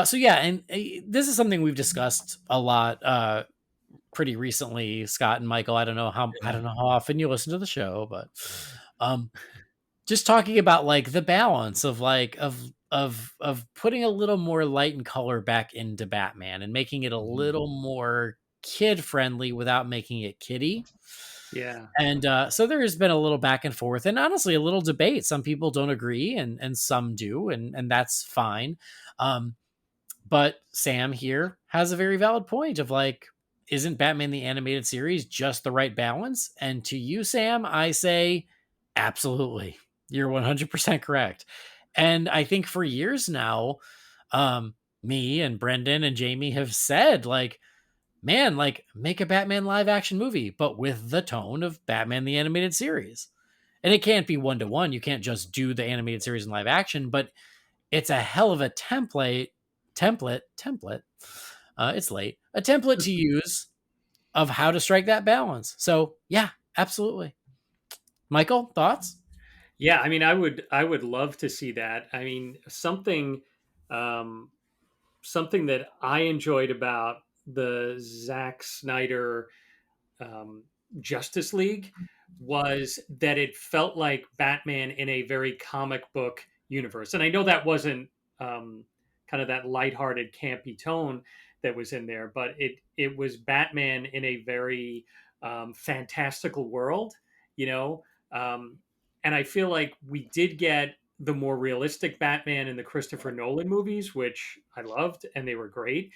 So yeah, and this is something we've discussed a lot pretty recently, Scott and Michael. I don't know how often you listen to the show, but just talking about like the balance of like of putting a little more light and color back into Batman and making it a little more kid friendly without making it kiddie.
Yeah.
And so there has been a little back and forth and honestly a little debate. Some people don't agree and some do, and that's fine. But Sam here has a very valid point of like, isn't Batman the Animated Series just the right balance? And to you, Sam, I say absolutely. You're 100% correct. And I think for years now, me and Brendan and Jamie have said like, man, like make a Batman live action movie, but with the tone of Batman the Animated Series. And it can't be 1-to-1. You can't just do the animated series in live action, but it's a hell of a template. It's late. A template to use of how to strike that balance. So yeah, absolutely. Michael, thoughts?
Yeah, I mean, I would love to see that. I mean, something that I enjoyed about the Zack Snyder Justice League was that it felt like Batman in a very comic book universe. And I know that wasn't kind of that lighthearted, campy tone that was in there, but it was Batman in a very fantastical world, you know. And I feel like we did get the more realistic Batman in the Christopher Nolan movies, which I loved, and they were great.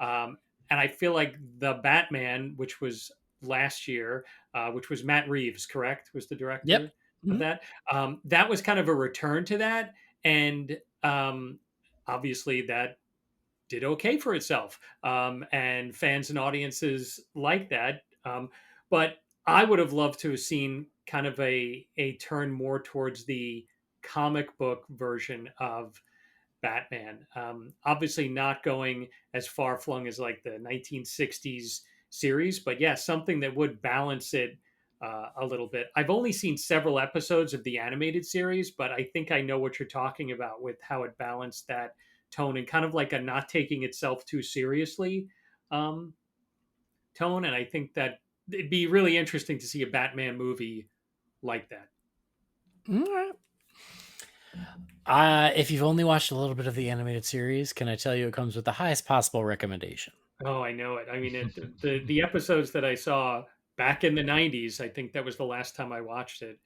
And I feel like the Batman, which was last year, which was Matt Reeves, correct, was the director
Yep.
of that. That was kind of a return to that, and obviously that did okay for itself, and fans and audiences like that. But I would have loved to have seen kind of a turn more towards the comic book version of Batman. Obviously, not going as far flung as like the 1960s series, but yeah, something that would balance it a little bit. I've only seen several episodes of the animated series, but I think I know what you're talking about with how it balanced that tone and kind of like a not taking itself too seriously tone. And I think that it'd be really interesting to see a Batman movie like that.
All right. If you've only watched a little bit of the animated series, can I tell you it comes with the highest possible recommendation?
Oh, I know it. I mean, the episodes that I saw back in the 90s, I think that was the last time I watched it,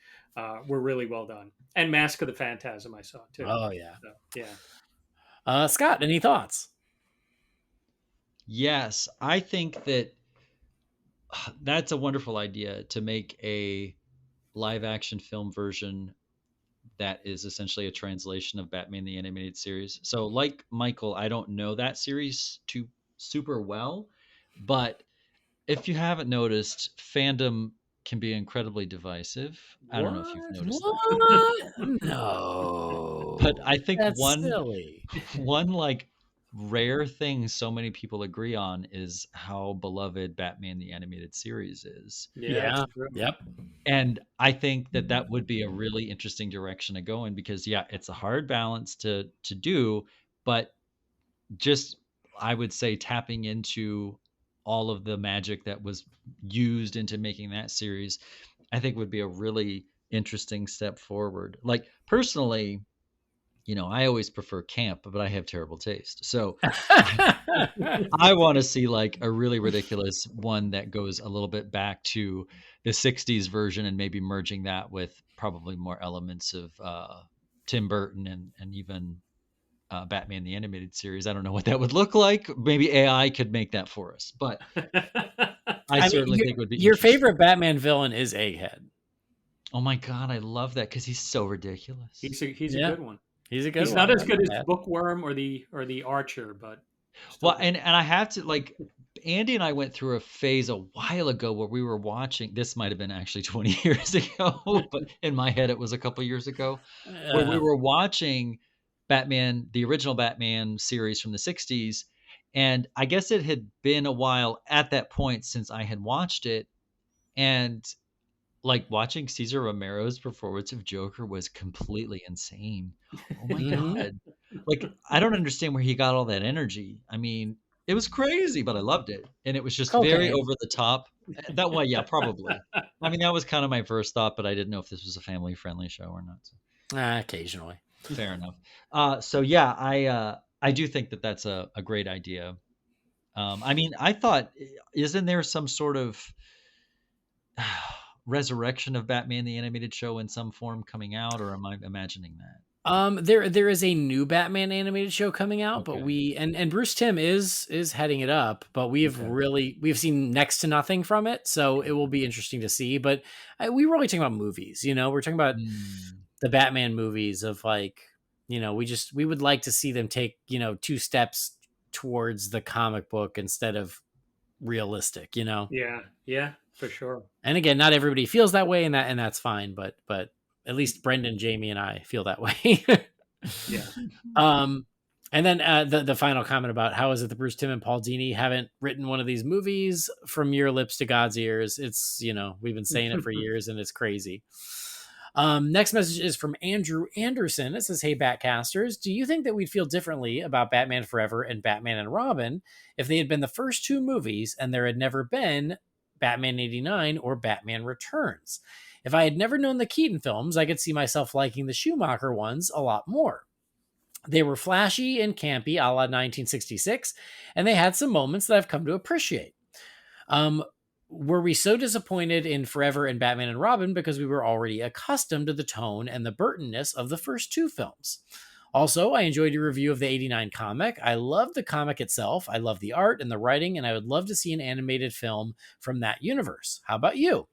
were really well done. And Mask of the Phantasm I saw too.
Oh, yeah.
So, yeah.
Scott, any thoughts?
Yes, I think that that's a wonderful idea to make a live action film version that is essentially a translation of Batman the Animated Series. So like Michael, I don't know that series too super well, but if you haven't noticed, fandom can be incredibly divisive. I don't know if you've noticed that.
No.
But I think
That's silly.
one like rare thing so many people agree on is how beloved Batman the Animated Series is.
Yeah. Yep.
And I think that that would be a really interesting direction to go in because yeah, it's a hard balance to do, but just I would say tapping into all of the magic that was used into making that series, I think would be a really interesting step forward. Like personally, you know, I always prefer camp, but I have terrible taste. So I want to see like a really ridiculous one that goes a little bit back to the 60s version and maybe merging that with probably more elements of Tim Burton and even Batman the Animated Series. I don't know what that would look like. Maybe AI could make that for us, but I certainly think it would be
your favorite Batman villain is Egghead.
Oh my God, I love that because he's so ridiculous.
He's a good one.
He's a good
He's
one.
not as good as Bookworm or the Archer, but
well, and I have to like Andy and I went through a phase a while ago where we were watching. This might have been actually 20 years ago, but in my head it was a couple years ago, where we were watching Batman, the original Batman series from the 60s. And I guess it had been a while at that point since I had watched it. And like watching Cesar Romero's performance of Joker was completely insane. Oh my God. Like, I don't understand where he got all that energy. I mean, it was crazy, but I loved it. And it was just very
Cocaine.
over the top. That way, yeah, probably. I mean, that was kind of my first thought, but I didn't know if this was a family friendly show or not. So.
Occasionally.
Fair enough. So yeah, I do think that that's a great idea. I mean, I thought, isn't there some sort of resurrection of Batman the Animated Show in some form coming out, or am I imagining that?
There is a new Batman animated show coming out, but
Okay.
and Bruce Timm is heading it up, but we've seen next to nothing from it, so it will be interesting to see. But we were only talking about movies, we're talking about the Batman movies of like, we would like to see them take, 2 steps towards the comic book instead of realistic,
Yeah, for sure.
And again, not everybody feels that way, and that's fine, but at least Brendan, Jamie, and I feel that way.
Yeah.
And then the final comment about how is it that Bruce Timm and Paul Dini haven't written one of these movies? From your lips to God's ears. It's, we've been saying it for years, and it's crazy. Next message is from Andrew Anderson. It says, "Hey, Batcasters, do you think that we'd feel differently about Batman Forever and Batman and Robin if they had been the first 2 movies and there had never been Batman 89 or Batman Returns? If I had never known the Keaton films, I could see myself liking the Schumacher ones a lot more. They were flashy and campy a la 1966, and they had some moments that I've come to appreciate. Were we so disappointed in Forever and Batman and Robin because we were already accustomed to the tone and the Burtonness of the first 2 films? Also, I enjoyed your review of the 89 comic. I love the comic itself. I love the art and the writing, and I would love to see an animated film from that universe. How about you?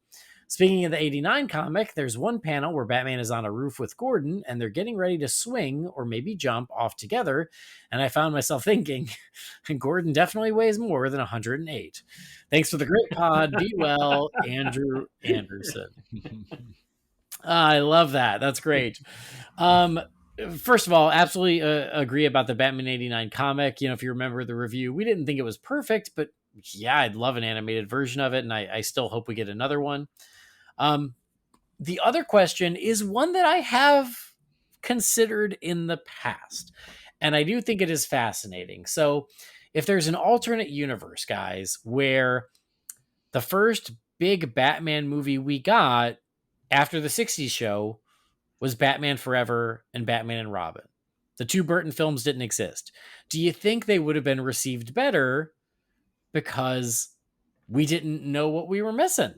Speaking of the 89 comic, there's one panel where Batman is on a roof with Gordon, and they're getting ready to swing or maybe jump off together, and I found myself thinking, Gordon definitely weighs more than 108. Thanks for the great pod. Be well, Andrew Anderson." I love that. That's great. First of all, absolutely agree about the Batman 89 comic. If you remember the review, we didn't think it was perfect, but yeah, I'd love an animated version of it, and I still hope we get another one. The other question is one that I have considered in the past, and I do think it is fascinating. So if there's an alternate universe, guys, where the first big Batman movie we got after the 60s show was Batman Forever and Batman and Robin. The 2 Burton films didn't exist. Do you think they would have been received better because we didn't know what we were missing?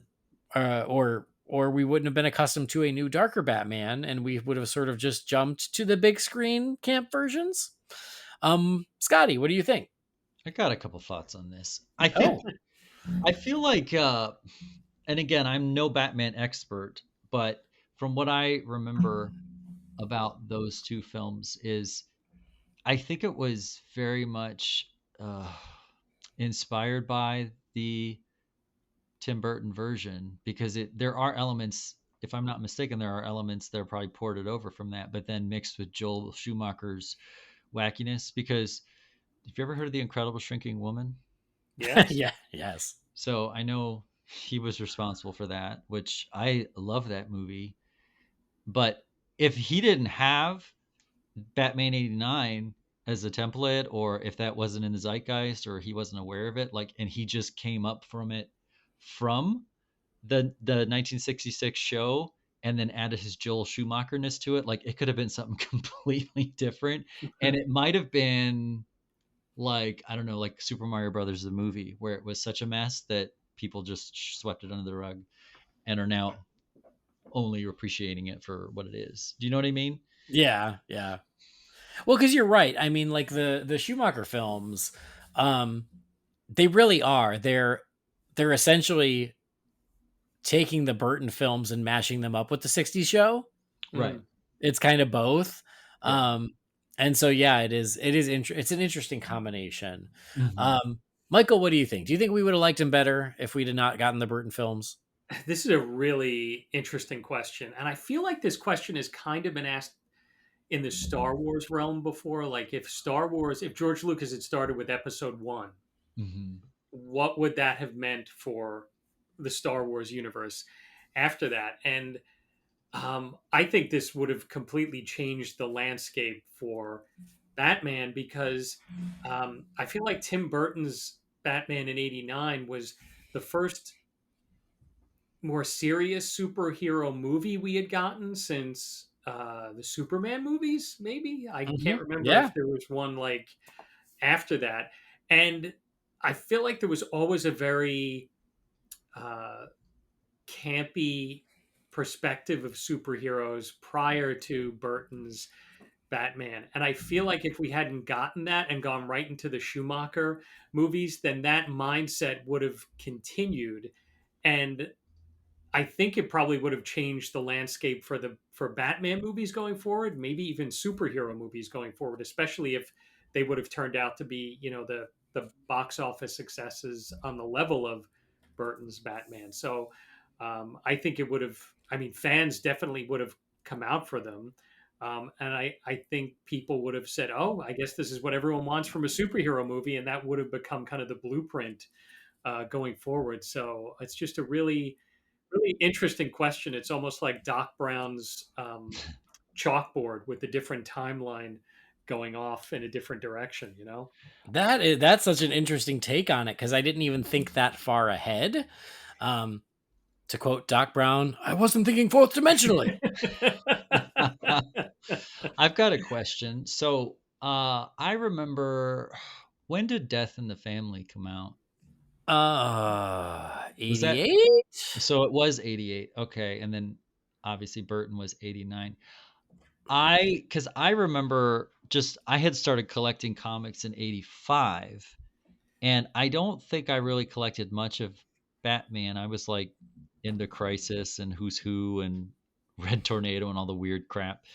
Or we wouldn't have been accustomed to a new, darker Batman, and we would have sort of just jumped to the big screen camp versions? Scotty, what do you think?
I got a couple thoughts on this. I feel like, and again, I'm no Batman expert, but from what I remember about those 2 films is I think it was very much inspired by the Tim Burton version, because there are elements, if I'm not mistaken, there are elements that are probably ported over from that, but then mixed with Joel Schumacher's wackiness. Because have you ever heard of The Incredible Shrinking Woman?
Yes.
Yeah. Yes.
So I know he was responsible for that, which I love that movie. But if he didn't have Batman 89 as a template, or if that wasn't in the zeitgeist, or he wasn't aware of it, and he just came up from it from the 1966 show and then added his Joel Schumacherness to it, it could have been something completely different. And it might have been I don't know, like Super Mario Brothers, the movie, where it was such a mess that people just swept it under the rug and are now only appreciating it for what it is. Do you know what I mean?
Yeah. Well, because you're right. I mean, like the Schumacher films, they really are. They're essentially taking the Burton films and mashing them up with the 60s show.
Right.
It's kind of both.
Yeah.
And so, yeah, it's an interesting combination.
Mm-hmm.
Michael, what do you think? Do you think we would have liked him better if we did not gotten the Burton films?
This is a really interesting question. And I feel like this question has kind of been asked in the Star Wars realm before. Like, if George Lucas had started with episode one, what would that have meant for the Star Wars universe after that? And I think this would have completely changed the landscape for Batman because I feel like Tim Burton's Batman in '89 was the first more serious superhero movie we had gotten since the Superman movies. Maybe I can't remember
Yeah.
if there was one like after that, and I feel like there was always a very uh, campy perspective of superheroes prior to Burton's Batman. And I feel like if we hadn't gotten that and gone right into the Schumacher movies, then that mindset would have continued. And I think it probably would have changed the landscape for Batman movies going forward, maybe even superhero movies going forward, especially if they would have turned out to be, the box office successes on the level of Burton's Batman. So I think it would have. I mean, fans definitely would have come out for them, and I think people would have said, "Oh, I guess this is what everyone wants from a superhero movie," and that would have become kind of the blueprint going forward. So it's just a really interesting question. It's almost like Doc Brown's chalkboard with a different timeline going off in a different direction,
That's such an interesting take on it because I didn't even think that far ahead. To quote Doc Brown, I wasn't thinking fourth dimensionally.
I've got a question. So I remember, when did Death in the Family come out?
88?
So it was 88. Okay. And then obviously Burton was 89. Because I remember I had started collecting comics in 85, and I don't think I really collected much of Batman. I was like into Crisis and Who's Who and Red Tornado and all the weird crap.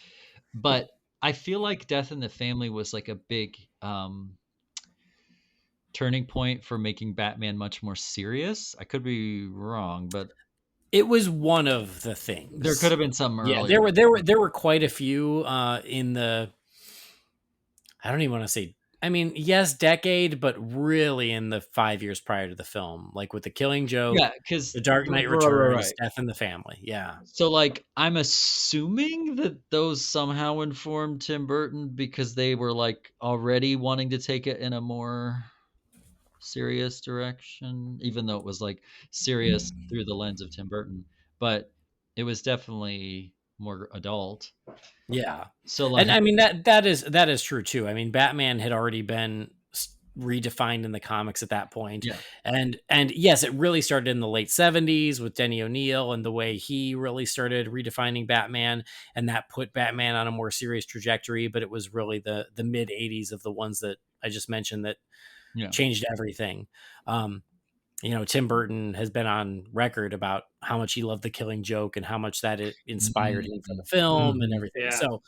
But I feel like Death in the Family was like a big turning point for making Batman much more serious. I could be wrong, but
it was one of the things.
There could have been some earlier.
Yeah, there were quite a few in the. I don't even want to say. I mean, yes, decade, but really in the 5 years prior to the film, like with The Killing Joke,
because
The Dark Knight Returns, Death in the Family. Yeah.
So, like, I'm assuming that those somehow informed Tim Burton because they were like already wanting to take it in a more serious direction, even though it was like serious through the lens of Tim Burton, but it was definitely more adult.
Yeah.
So like,
and I mean that is true too. I mean, Batman had already been redefined in the comics at that point.
Yeah.
And yes, it really started in the late 70s with Denny O'Neil and the way he really started redefining Batman, and that put Batman on a more serious trajectory, but it was really the mid 80s of the ones that I just mentioned that changed everything. Tim Burton has been on record about how much he loved The Killing Joke and how much that it inspired him for the film and everything.
Yeah.
So,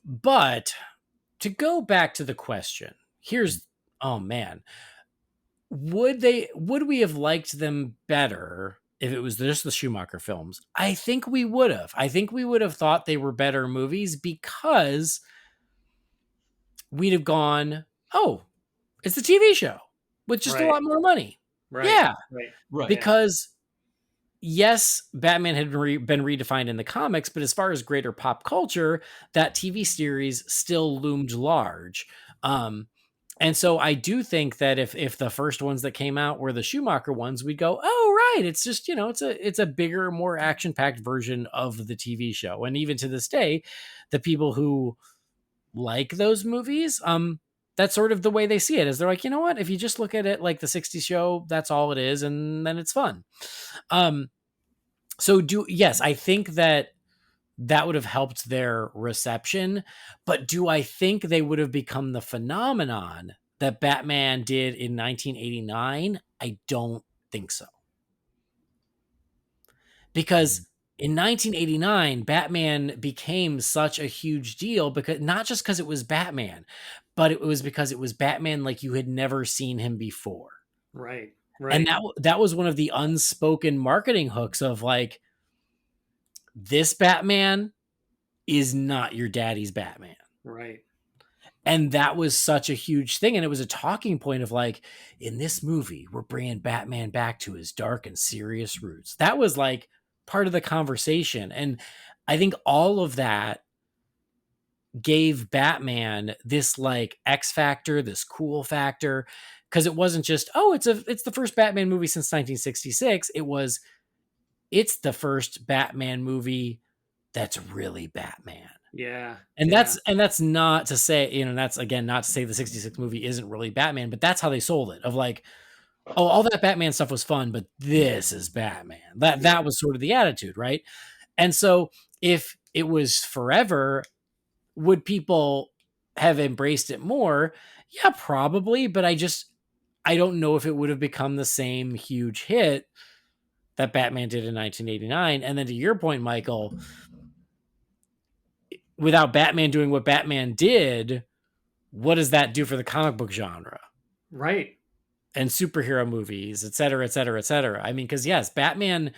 but to go back to the question, here's, oh man, would we have liked them better if it was just the Schumacher films? I think we would have. I think we would have thought they were better movies because we'd have gone, oh, it's a TV show with just a lot more money.
Right.
Yeah.
Right.
Because yes, Batman had been redefined in the comics, but as far as greater pop culture, that TV series still loomed large. And so I do think that if the first ones that came out were the Schumacher ones, we'd go, oh, right. It's just, it's a bigger, more action-packed version of the TV show. And even to this day, the people who like those movies, that's sort of the way they see it, is they're like, you know what, if you just look at it like the 60s show, that's all it is, and then it's fun. Yes, I think that would have helped their reception, but do I think they would have become the phenomenon that Batman did in 1989? I don't think so. Because in 1989, Batman became such a huge deal because not just because it was Batman, but it was because it was Batman like you had never seen him before.
Right.
And
Right.
that was one of the unspoken marketing hooks of like, this Batman is not your daddy's Batman.
Right.
And that was such a huge thing. And it was a talking point of like, in this movie, we're bringing Batman back to his dark and serious roots. That was like part of the conversation. And I think all of that gave Batman this like X factor, this cool factor. Cause it wasn't just, oh, it's the first Batman movie since 1966. It's the first Batman movie that's really Batman.
Yeah.
And
yeah.
that's not to say, that's again not to say the 66 movie isn't really Batman, but that's how they sold it. Of like, oh, all that Batman stuff was fun, but this is Batman. That was sort of the attitude, right? And so if it was forever, would people have embraced it more? Yeah, probably, but I don't know if it would have become the same huge hit that Batman did in 1989. And then to your point, Michael, without Batman doing what Batman did, what does that do for the comic book genre?
Right.
And superhero movies, et cetera, et cetera, et cetera. I mean, because yes, Batman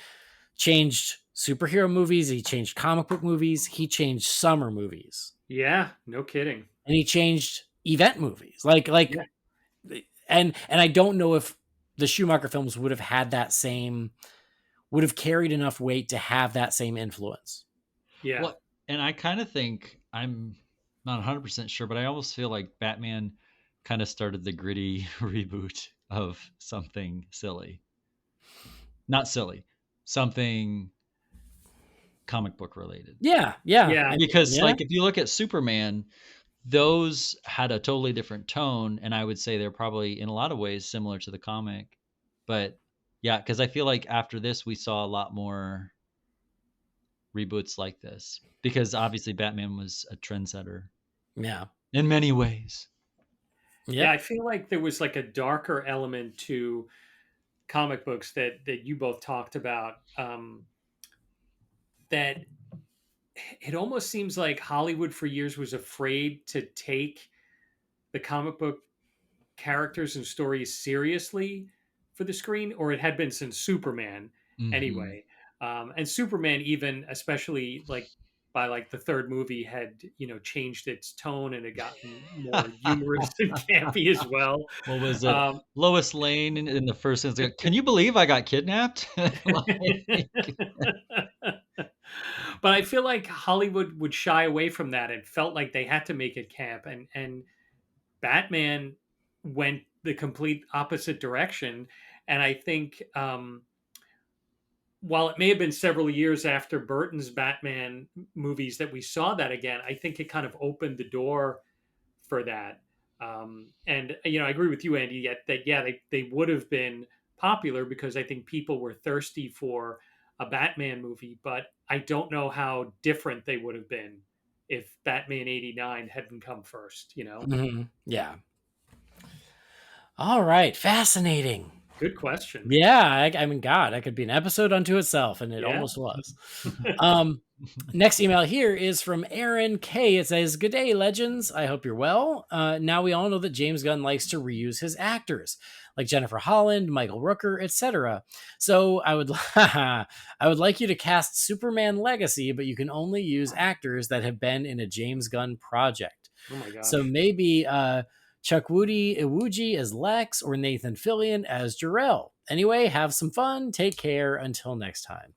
changed superhero movies, he changed comic book movies, he changed summer movies.
Yeah, no kidding.
And he changed event movies.
Yeah.
And I don't know if the Schumacher films would have carried enough weight to have that same influence.
Yeah.
Well, and I kind of think, I'm not 100% sure, but I almost feel like Batman kind of started the gritty reboot of something silly. Not silly, something comic book related.
Yeah.
Because like if you look at Superman, those had a totally different tone, and I would say they're probably in a lot of ways similar to the comic. But yeah, because I feel like after this we saw a lot more reboots like this, because obviously Batman was a trendsetter.
Yeah.
In many ways.
Yeah, I feel like there was like a darker element to comic books that you both talked about. That it almost seems like Hollywood for years was afraid to take the comic book characters and stories seriously for the screen, or it had been since Superman anyway. And Superman, even especially like by like the third movie, had changed its tone and had gotten more humorous and campy as well.
What was it? Lois Lane in the first instance. Can you believe I got kidnapped?
But I feel like Hollywood would shy away from that and felt like they had to make it camp, and Batman went the complete opposite direction. And I think while it may have been several years after Burton's Batman movies that we saw that again, I think it kind of opened the door for that. And I agree with you, Andy, they would have been popular because I think people were thirsty for a Batman movie, but I don't know how different they would have been if Batman '89 hadn't come first.
Mm-hmm. Yeah. All right, fascinating.
Good question.
Yeah, I mean, God, that could be an episode unto itself, and it almost was. Next email here is from Aaron K. It says, "Good day, legends. I hope you're well. Now we all know that James Gunn likes to reuse his actors, like Jennifer Holland, Michael Rooker, etc. So I would like you to cast Superman Legacy, but you can only use actors that have been in a James Gunn project.
Oh my gosh.
So maybe Chukwudi Iwuji as Lex or Nathan Fillion as Jor-El. Anyway, have some fun. Take care. Until next time."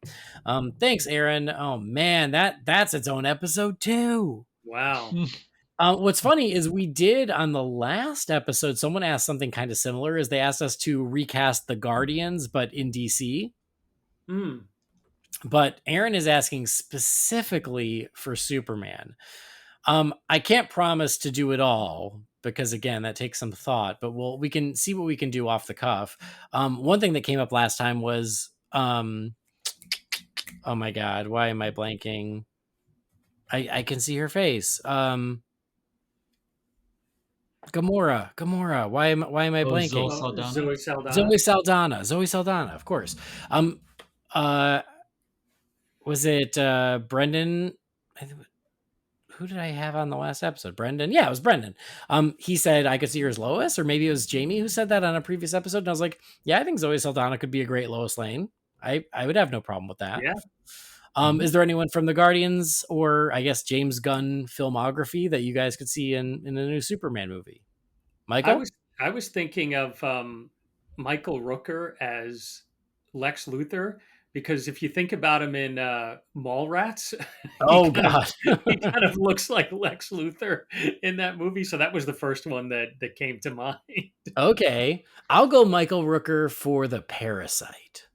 Thanks, Aaron. Oh man, that's its own episode too.
Wow.
What's funny is we did on the last episode, someone asked something kind of similar, is they asked us to recast the Guardians, but in DC. But Aaron is asking specifically for Superman. I can't promise to do it all, because again, that takes some thought, but we can see what we can do off the cuff. One thing that came up last time was, oh my God, why am I blanking? I can see her face. Gamora. Why am I blanking?
Zoe
Saldana, of course. Was it Brendan? Who did I have on the last episode? Brendan. Yeah, it was Brendan. He said I could see her as Lois, or maybe it was Jamie who said that on a previous episode. And I was like, yeah, I think Zoe Saldana could be a great Lois Lane. I would have no problem with that.
Yeah.
Is there anyone from the Guardians or I guess James Gunn filmography that you guys could see in a new Superman movie? Michael?
I was thinking of Michael Rooker as Lex Luthor, because if you think about him in Mallrats,
Oh God.
he kind of looks like Lex Luthor in that movie. So that was the first one that came to mind.
Okay. I'll go Michael Rooker for The Parasite.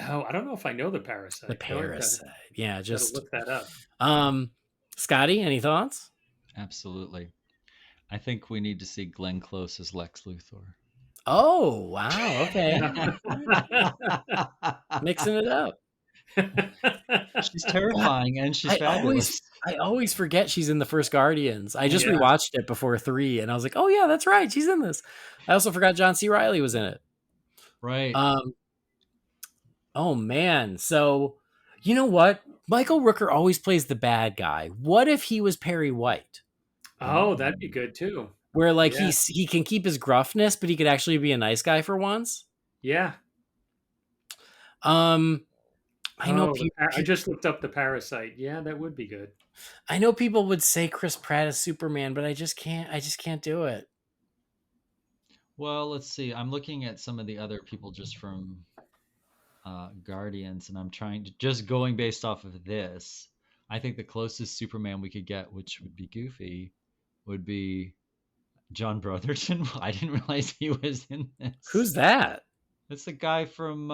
Oh, I don't know if I know The Parasite.
The Parasite. Yeah,
Gotta
just
look that up.
Scotty, any thoughts?
Absolutely. I think we need to see Glenn Close as Lex Luthor.
Oh, wow. Okay. Mixing it up.
She's terrifying and she's fabulous.
I always forget she's in the first Guardians. I just rewatched it before 3 and I was like, oh yeah, that's right. She's in this. I also forgot John C. Reilly was in it.
Right.
Oh man. So you know what? Michael Rooker always plays the bad guy. What if he was Perry White?
Oh, that'd be good too.
Where like he can keep his gruffness, but he could actually be a nice guy for once.
Yeah.
I know
I just looked up The Parasite. Yeah, that would be good.
I know people would say Chris Pratt is Superman, but I just can't do it.
Well, let's see. I'm looking at some of the other people just from Guardians, and I'm trying to just going based off of this. I think the closest Superman we could get, which would be goofy, would be John Brotherton. I didn't realize he was in this.
Who's that?
It's the guy from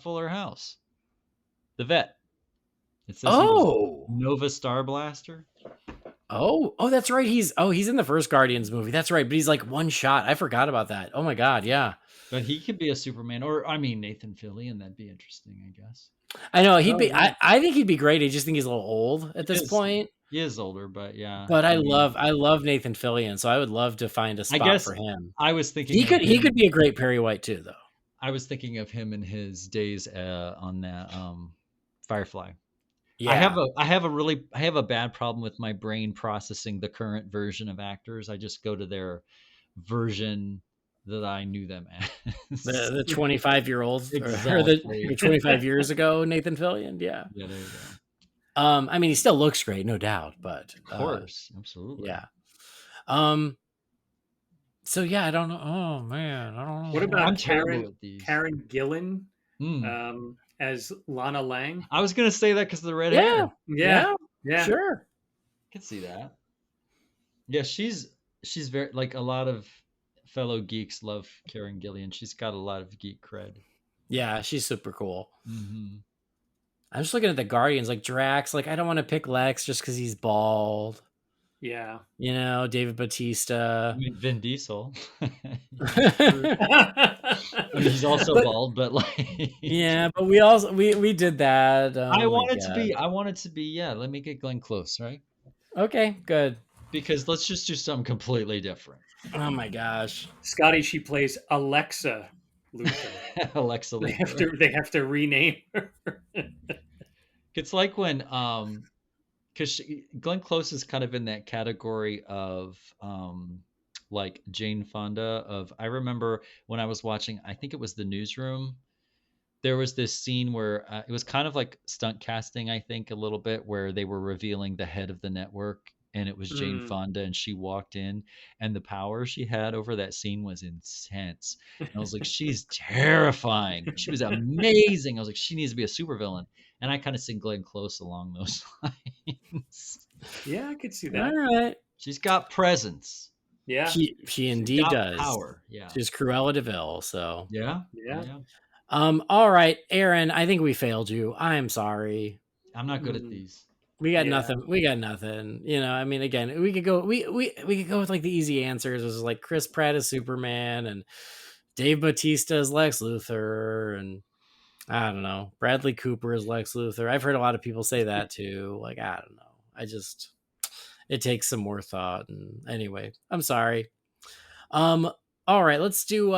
Fuller House, the vet. It says he was Nova Star Blaster.
Oh, that's right. He's in the first Guardians movie. That's right. But he's like one shot. I forgot about that. Oh my God. Yeah.
But he could be a Superman, or I mean Nathan Fillion. That'd be interesting, I guess.
I know he'd be. I think he'd be great. I just think he's a little old at this point.
He is older, but yeah.
But I love Nathan Fillion, so I would love to find a spot for him.
I was thinking
he could be a great Perry White too, though.
I was thinking of him in his days on that Firefly.
Yeah.
I have a bad problem with my brain processing the current version of actors. I just go to their version that I knew them as.
The 25-year-old
exactly.
or the 25 years ago, Nathan Fillion. Yeah.
Yeah, there you go.
I mean, he still looks great, no doubt, but
of course, absolutely.
Yeah. So yeah, I don't know. Oh man, I don't know.
What about
Karen
Gillan as Lana Lang?
I was gonna say that because of the red hair.
Yeah,
sure.
I can see that. Yeah, she's very, like, a lot of fellow geeks love Karen Gillan. She's got a lot of geek cred.
Yeah, she's super cool.
Mm-hmm.
I'm just looking at the Guardians, like Drax. Like, I don't want to pick Lex just because he's bald.
Yeah.
You know, David Bautista.
I mean, Vin Diesel. He's also bald, but like.
Yeah, but we did that.
I want it to be. Yeah, let me get Glenn Close, right?
Okay, good.
Because let's just do something completely different.
Oh my gosh,
Scotty, she plays Alexa Luthor.
Alexa Luthor.
They have to rename her.
It's like when because Glenn Close is kind of in that category of like Jane Fonda of. I remember when I was watching, I think it was The Newsroom. There was this scene where it was kind of like stunt casting, I think, a little bit, where they were revealing the head of the network, and it was Jane Fonda, and she walked in, and the power she had over that scene was intense. And I was like, she's terrifying. She was amazing. I was like, she needs to be a supervillain. And I kind of seen Glenn Close along those lines.
Yeah, I could see that.
All right.
She's got presence.
Yeah.
She indeed does.
Power. Yeah.
She's Cruella de Vil, so.
Yeah.
All right, Aaron, I think we failed you. I'm sorry.
I'm not good at these.
We got nothing. We got nothing. You know, I mean, again, we could go could go with like the easy answers. It was like Chris Pratt as Superman and Dave Bautista as Lex Luthor, and I don't know, Bradley Cooper as Lex Luthor. I've heard a lot of people say that too. Like, I don't know. It takes some more thought. And anyway, I'm sorry. All All right, let's do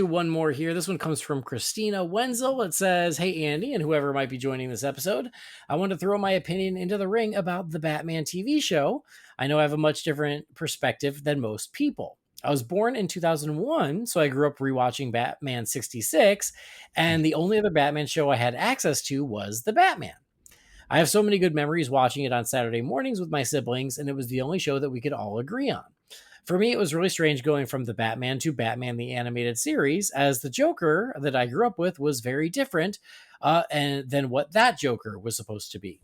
one more here. This one comes from Christina Wenzel. It says, "Hey Andy and whoever might be joining this episode, I want to throw my opinion into the ring about the Batman TV show. I know I have a much different perspective than most people. I was born in 2001, so I grew up rewatching Batman 66, and the only other Batman show I had access to was The Batman. I have so many good memories watching it on Saturday mornings with my siblings, and it was the only show that we could all agree on. For me, it was really strange going from the Batman to Batman the Animated Series, as the Joker that I grew up with was very different than what that Joker was supposed to be.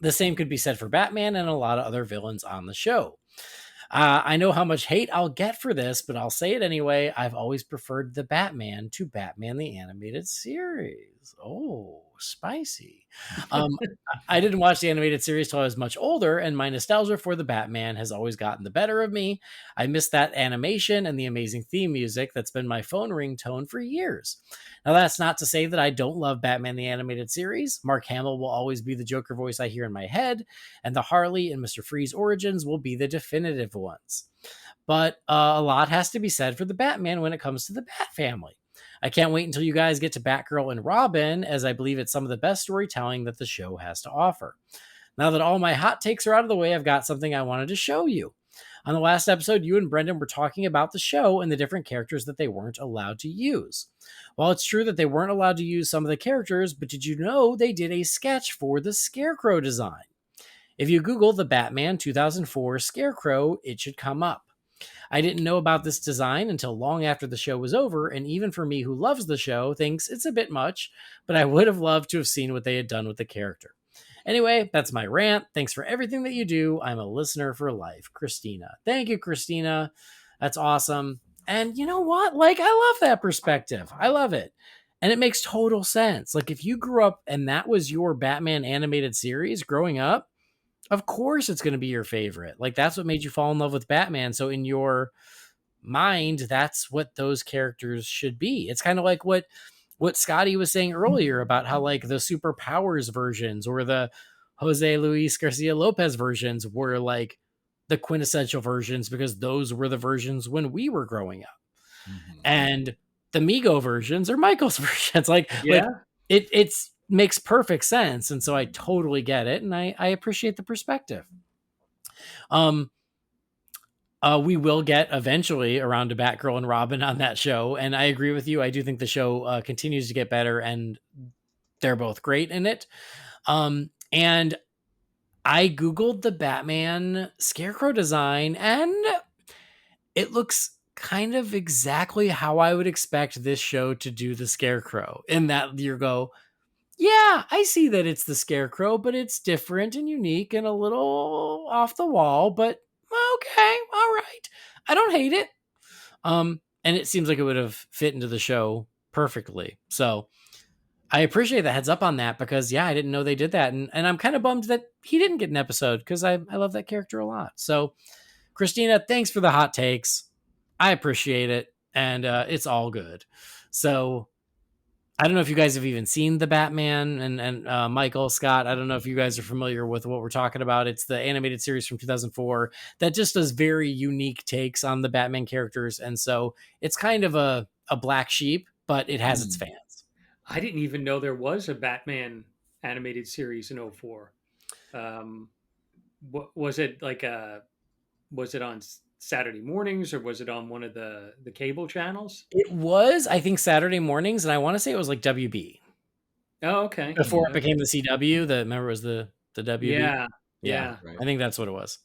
The same could be said for Batman and a lot of other villains on the show. I know how much hate I'll get for this, but I'll say it anyway. I've always preferred the Batman to Batman the Animated Series. Oh, spicy. I didn't watch the animated series till I was much older, and my nostalgia for the Batman has always gotten the better of me. I miss that animation and the amazing theme music that's been my phone ringtone for years. Now, that's not to say that I don't love Batman the Animated Series. Mark Hamill will always be the Joker voice I hear in my head, and the Harley and Mr. Freeze origins will be the definitive ones. But a lot has to be said for the Batman when it comes to the Bat family. I can't wait until you guys get to Batgirl and Robin, as I believe it's some of the best storytelling that the show has to offer. Now that all my hot takes are out of the way, I've got something I wanted to show you. On the last episode, you and Brendan were talking about the show and the different characters that they weren't allowed to use. Well, it's true that they weren't allowed to use some of the characters, but did you know they did a sketch for the Scarecrow design? If you Google the Batman 2004 Scarecrow, it should come up. I didn't know about this design until long after the show was over, and even for me who loves the show, thinks it's a bit much, but I would have loved to have seen what they had done with the character. Anyway, that's my rant. Thanks for everything that you do. I'm a listener for life. Christina. Thank you, Christina. That's awesome. And you know what? Like, I love that perspective. I love it. And it makes total sense. Like, if you grew up and that was your Batman animated series growing up, of course it's going to be your favorite. Like, that's what made you fall in love with Batman. So in your mind, that's what those characters should be. It's kind of like what Scotty was saying earlier about how like the superpowers versions or the Jose Luis Garcia Lopez versions were like the quintessential versions because those were the versions when we were growing up. Mm-hmm. And the Mego versions are Michael's versions. Like it's makes perfect sense. And so I totally get it. And I appreciate the perspective. We will get eventually around to Batgirl and Robin on that show. And I agree with you. I do think the show continues to get better and they're both great in it. And I Googled the Batman Scarecrow design and it looks kind of exactly how I would expect this show to do the Scarecrow, in that you go, yeah, I see that it's the Scarecrow, but it's different and unique and a little off the wall, but okay, all right. I don't hate it. And it seems like it would have fit into the show perfectly. So I appreciate the heads up on that because, yeah, I didn't know they did that. And I'm kind of bummed that he didn't get an episode because I love that character a lot. So, Christina, thanks for the hot takes. I appreciate it. And it's all good. So I don't know if you guys have even seen the Batman and Michael Scott. I don't know if you guys are familiar with what we're talking about. It's the animated series from 2004 that just does very unique takes on the Batman characters. And so it's kind of a black sheep, but it has its fans.
I didn't even know there was a Batman animated series in 04. Was it like was it on Saturday mornings or was it on one of the cable channels?
It was, I think, Saturday mornings, and I want to say it was like WB.
Oh, okay.
Before it became the CW, remember it was the WB?
Yeah.
Right. I think that's what it was.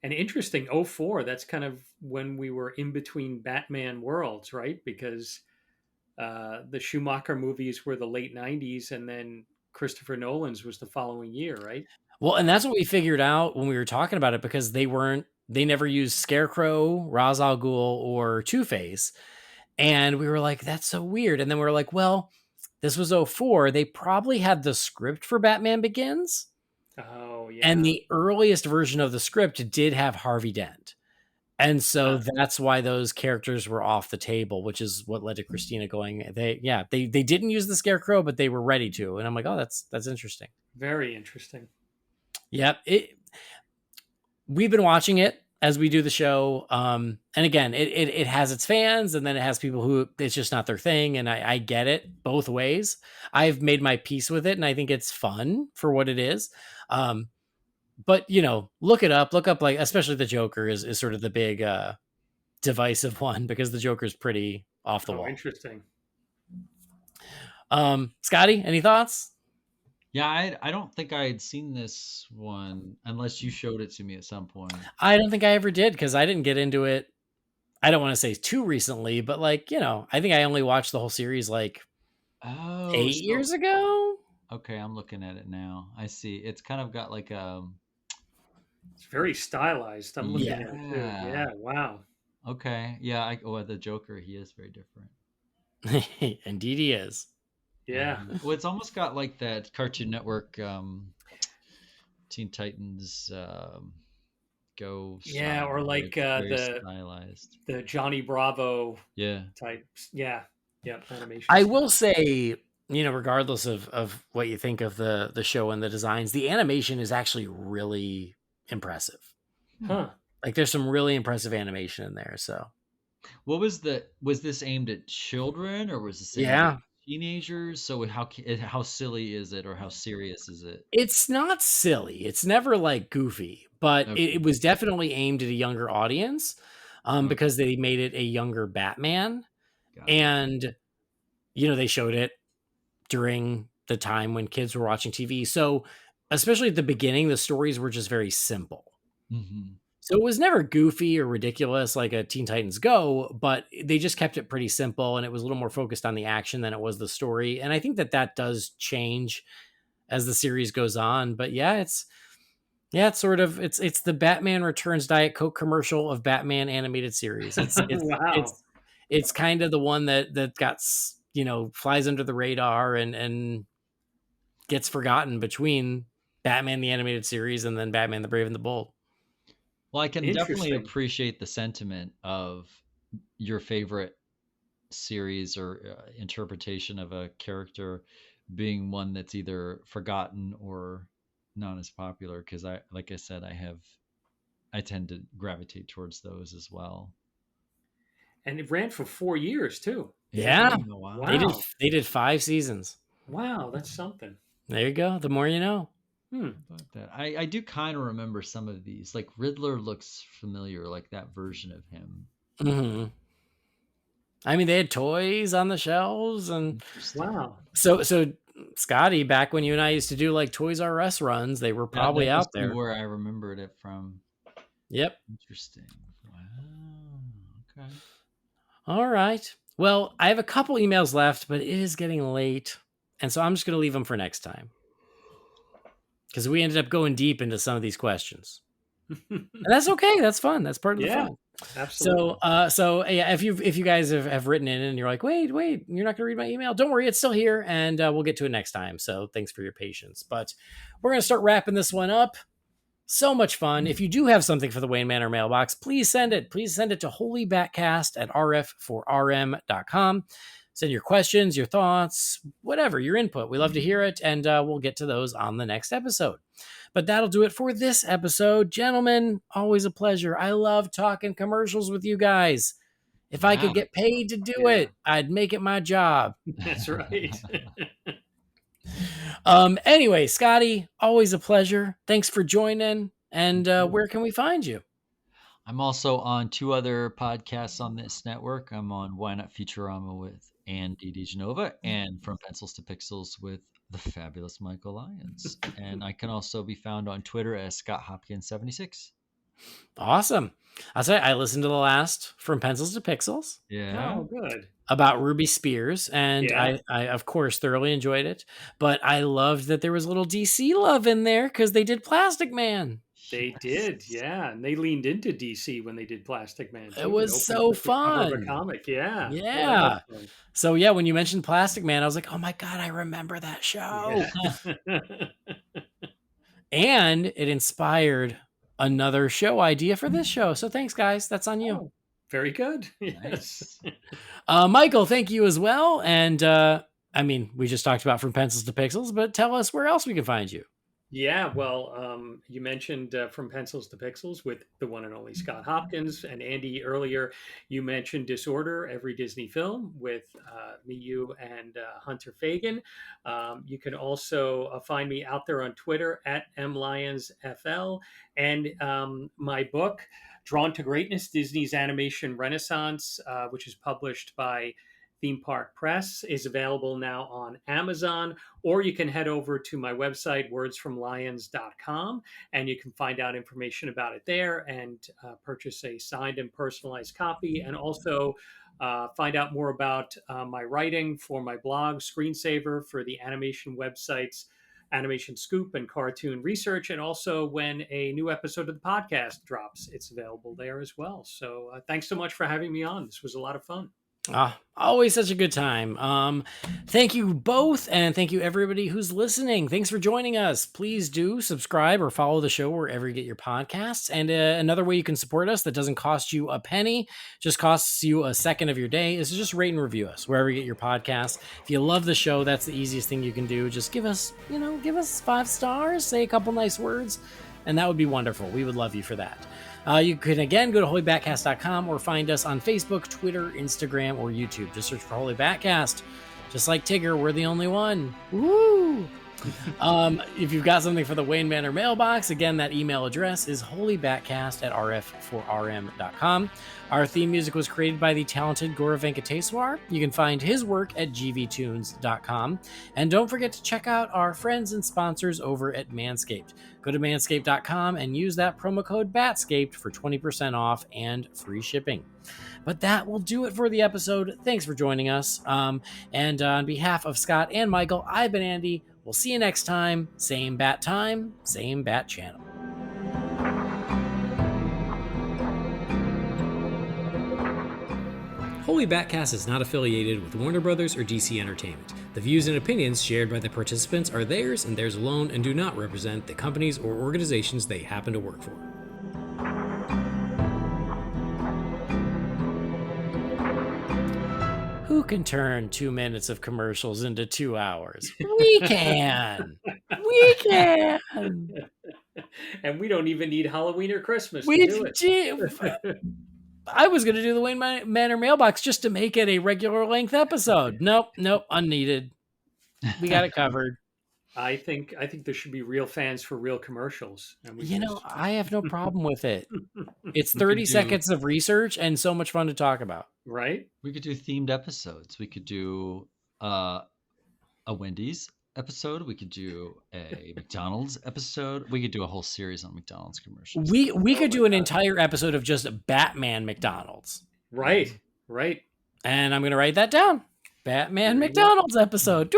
And interesting, 04, that's kind of when we were in between Batman worlds, right? Because the Schumacher movies were the late 90s, and then Christopher Nolan's was the following year, right?
Well, and that's what we figured out when we were talking about it, because they never used Scarecrow, Ra's al Ghul, or Two-Face. And we were like, that's so weird. And then we were like, well, this was 04. They probably had the script for Batman Begins.
Oh, yeah.
And the earliest version of the script did have Harvey Dent. And so that's why those characters were off the table, which is what led to Christina going, they didn't use the Scarecrow, but they were ready to. And I'm like, oh, that's interesting.
Very interesting.
Yep. We've been watching it as we do the show. And again, it has its fans, and then it has people who it's just not their thing. And I get it both ways. I've made my peace with it, and I think it's fun for what it is. But look up, like, especially the Joker is sort of the big divisive one, because the Joker's pretty off the wall.
Interesting.
Scotty, any thoughts?
Yeah, I don't think I had seen this one unless you showed it to me at some point.
I don't think I ever did, because I didn't get into it. I don't want to say too recently, but like, I think I only watched the whole series like 8 years ago.
Okay, I'm looking at it now. I see. It's kind of got like
it's very stylized. I'm looking at it too.
Yeah.
Yeah, wow.
Okay. Yeah, the Joker, he is very different.
Indeed he is.
Yeah.
Well, it's almost got like that Cartoon Network Teen Titans Go
Yeah,
style,
or like
very stylized.
the Johnny Bravo
Yeah.
types. Yeah. Yeah, animation.
I will say, regardless of what you think of the show and the designs, the animation is actually really impressive.
Huh.
Like, there's some really impressive animation in there. So
what was this aimed at children, or was this aimed at teenagers? So how silly is it, or how serious is it?
It's not silly. It's never like goofy, but it was definitely aimed at a younger audience, because they made it a younger Batman. And they showed it during the time when kids were watching TV. So especially at the beginning, the stories were just very simple.
Mm-hmm.
So it was never goofy or ridiculous like a Teen Titans Go, but they just kept it pretty simple, and it was a little more focused on the action than it was the story. And I think that does change as the series goes on. But it's the Batman Returns Diet Coke commercial of Batman animated series.
Wow.
It's kind of the one that got, flies under the radar and gets forgotten between Batman the Animated Series and then Batman the Brave and the Bold.
Well, I can definitely appreciate the sentiment of your favorite series or interpretation of a character being one that's either forgotten or not as popular, because like I said, I tend to gravitate towards those as well.
And it ran for 4 years too.
Yeah.
Wow.
They did 5 seasons.
Wow, that's something.
There you go. The more you know.
I do kind of remember some of these. Like Riddler looks familiar, like that version of him.
Mm-hmm. I mean, they had toys on the shelves, and
wow.
So Scotty, back when you and I used to do like Toys R Us runs, they were probably out there.
Where I remembered it from.
Yep.
Interesting. Wow. Okay.
All right. Well, I have a couple emails left, but it is getting late, and so I'm just going to leave them for next time, because we ended up going deep into some of these questions. And that's okay. That's fun. That's part of the fun.
Absolutely.
So yeah, if you guys have written in and you're like, wait, you're not going to read my email, don't worry, it's still here, and we'll get to it next time. So thanks for your patience. But we're going to start wrapping this one up. So much fun. If you do have something for the Wayne Manor mailbox, please send it. Please send it to Holy BatCast at rf4rm.com. Send your questions, your thoughts, whatever, your input. We love to hear it, and we'll get to those on the next episode. But that'll do it for this episode. Gentlemen, always a pleasure. I love talking commercials with you guys. If I could get paid to do it, I'd make it my job.
That's right.
Anyway, Scotty, always a pleasure. Thanks for joining. And where can we find you?
I'm also on 2 other podcasts on this network. I'm on Why Not Futurama with Andy DiGenova, and From Pencils to Pixels with the fabulous Michael Lyons. And I can also be found on Twitter as ScottHopkins76.
Awesome. I'll say I listened to the last From Pencils to Pixels.
Yeah.
Oh, good.
About Ruby Spears, and I of course thoroughly enjoyed it. But I loved that there was a little DC love in there, because they did Plastic Man.
They did, yeah, and they leaned into DC when they did Plastic Man.
It was so fun.
The comic, yeah.
So yeah, when you mentioned Plastic Man, I was like, oh my god, I remember that show. Yeah. And it inspired another show idea for this show. So thanks, guys. That's on you.
Oh, very good. Yes.
Michael, thank you as well. And I mean, we just talked about From Pencils to Pixels, but tell us where else we can find you.
Yeah, well, you mentioned From Pencils to Pixels with the one and only Scott Hopkins, and Andy earlier. You mentioned Disorder, every Disney film with me, you, and Hunter Fagan. You can also find me out there on Twitter at mlyonsfl, and my book, Drawn to Greatness: Disney's Animation Renaissance, which is published by Theme Park Press, is available now on Amazon, or you can head over to my website, wordsfromlyons.com, and you can find out information about it there and purchase a signed and personalized copy, and also find out more about my writing for my blog, Screensaver, for the animation websites Animation Scoop and Cartoon Research, and also when a new episode of the podcast drops, it's available there as well. So thanks so much for having me on. This was a lot of fun.
Always such a good time. Thank you both, and thank you everybody who's listening. Thanks for joining us. Please do subscribe or follow the show wherever you get your podcasts. And another way you can support us that doesn't cost you a penny, just costs you a second of your day, is to just rate and review us wherever you get your podcasts. If you love the show, that's the easiest thing you can do. Just give us 5 stars, say a couple nice words, and that would be wonderful. We would love you for that. You can, again, go to holybatcast.com or find us on Facebook, Twitter, Instagram, or YouTube. Just search for Holy BatCast. Just like Tigger, we're the only one. Woo! If you've got something for the Wayne Manor mailbox, again, that email address is holybatcast@rf4rm.com. Our theme music was created by the talented Gaurav Venkateswar. You can find his work at gvtunes.com. And don't forget to check out our friends and sponsors over at Manscaped. Go to manscaped.com and use that promo code BATSCAPED for 20% off and free shipping. But that will do it for the episode. Thanks for joining us. And on behalf of Scott and Michael, I've been Andy. We'll see you next time. Same bat time, same bat channel. Holy BatCast is not affiliated with Warner Brothers or DC Entertainment. The views and opinions shared by the participants are theirs and theirs alone and do not represent the companies or organizations they happen to work for. Who can turn 2 minutes of commercials into 2 hours? We can! We can!
And we don't even need Halloween or Christmas to do it.
I was going to do the Wayne Manor mailbox just to make it a regular length episode. Nope, unneeded. We got it covered.
I think there should be real fans for real commercials. And
I have no problem with it. It's 30 seconds of research and so much fun to talk about.
Right?
We could do themed episodes. We could do a Wendy's episode. We could do a McDonald's episode. We could do a whole series on McDonald's commercials.
We could do an entire episode of just Batman McDonald's.
Right.
And I'm going to write that down. Batman McDonald's episode.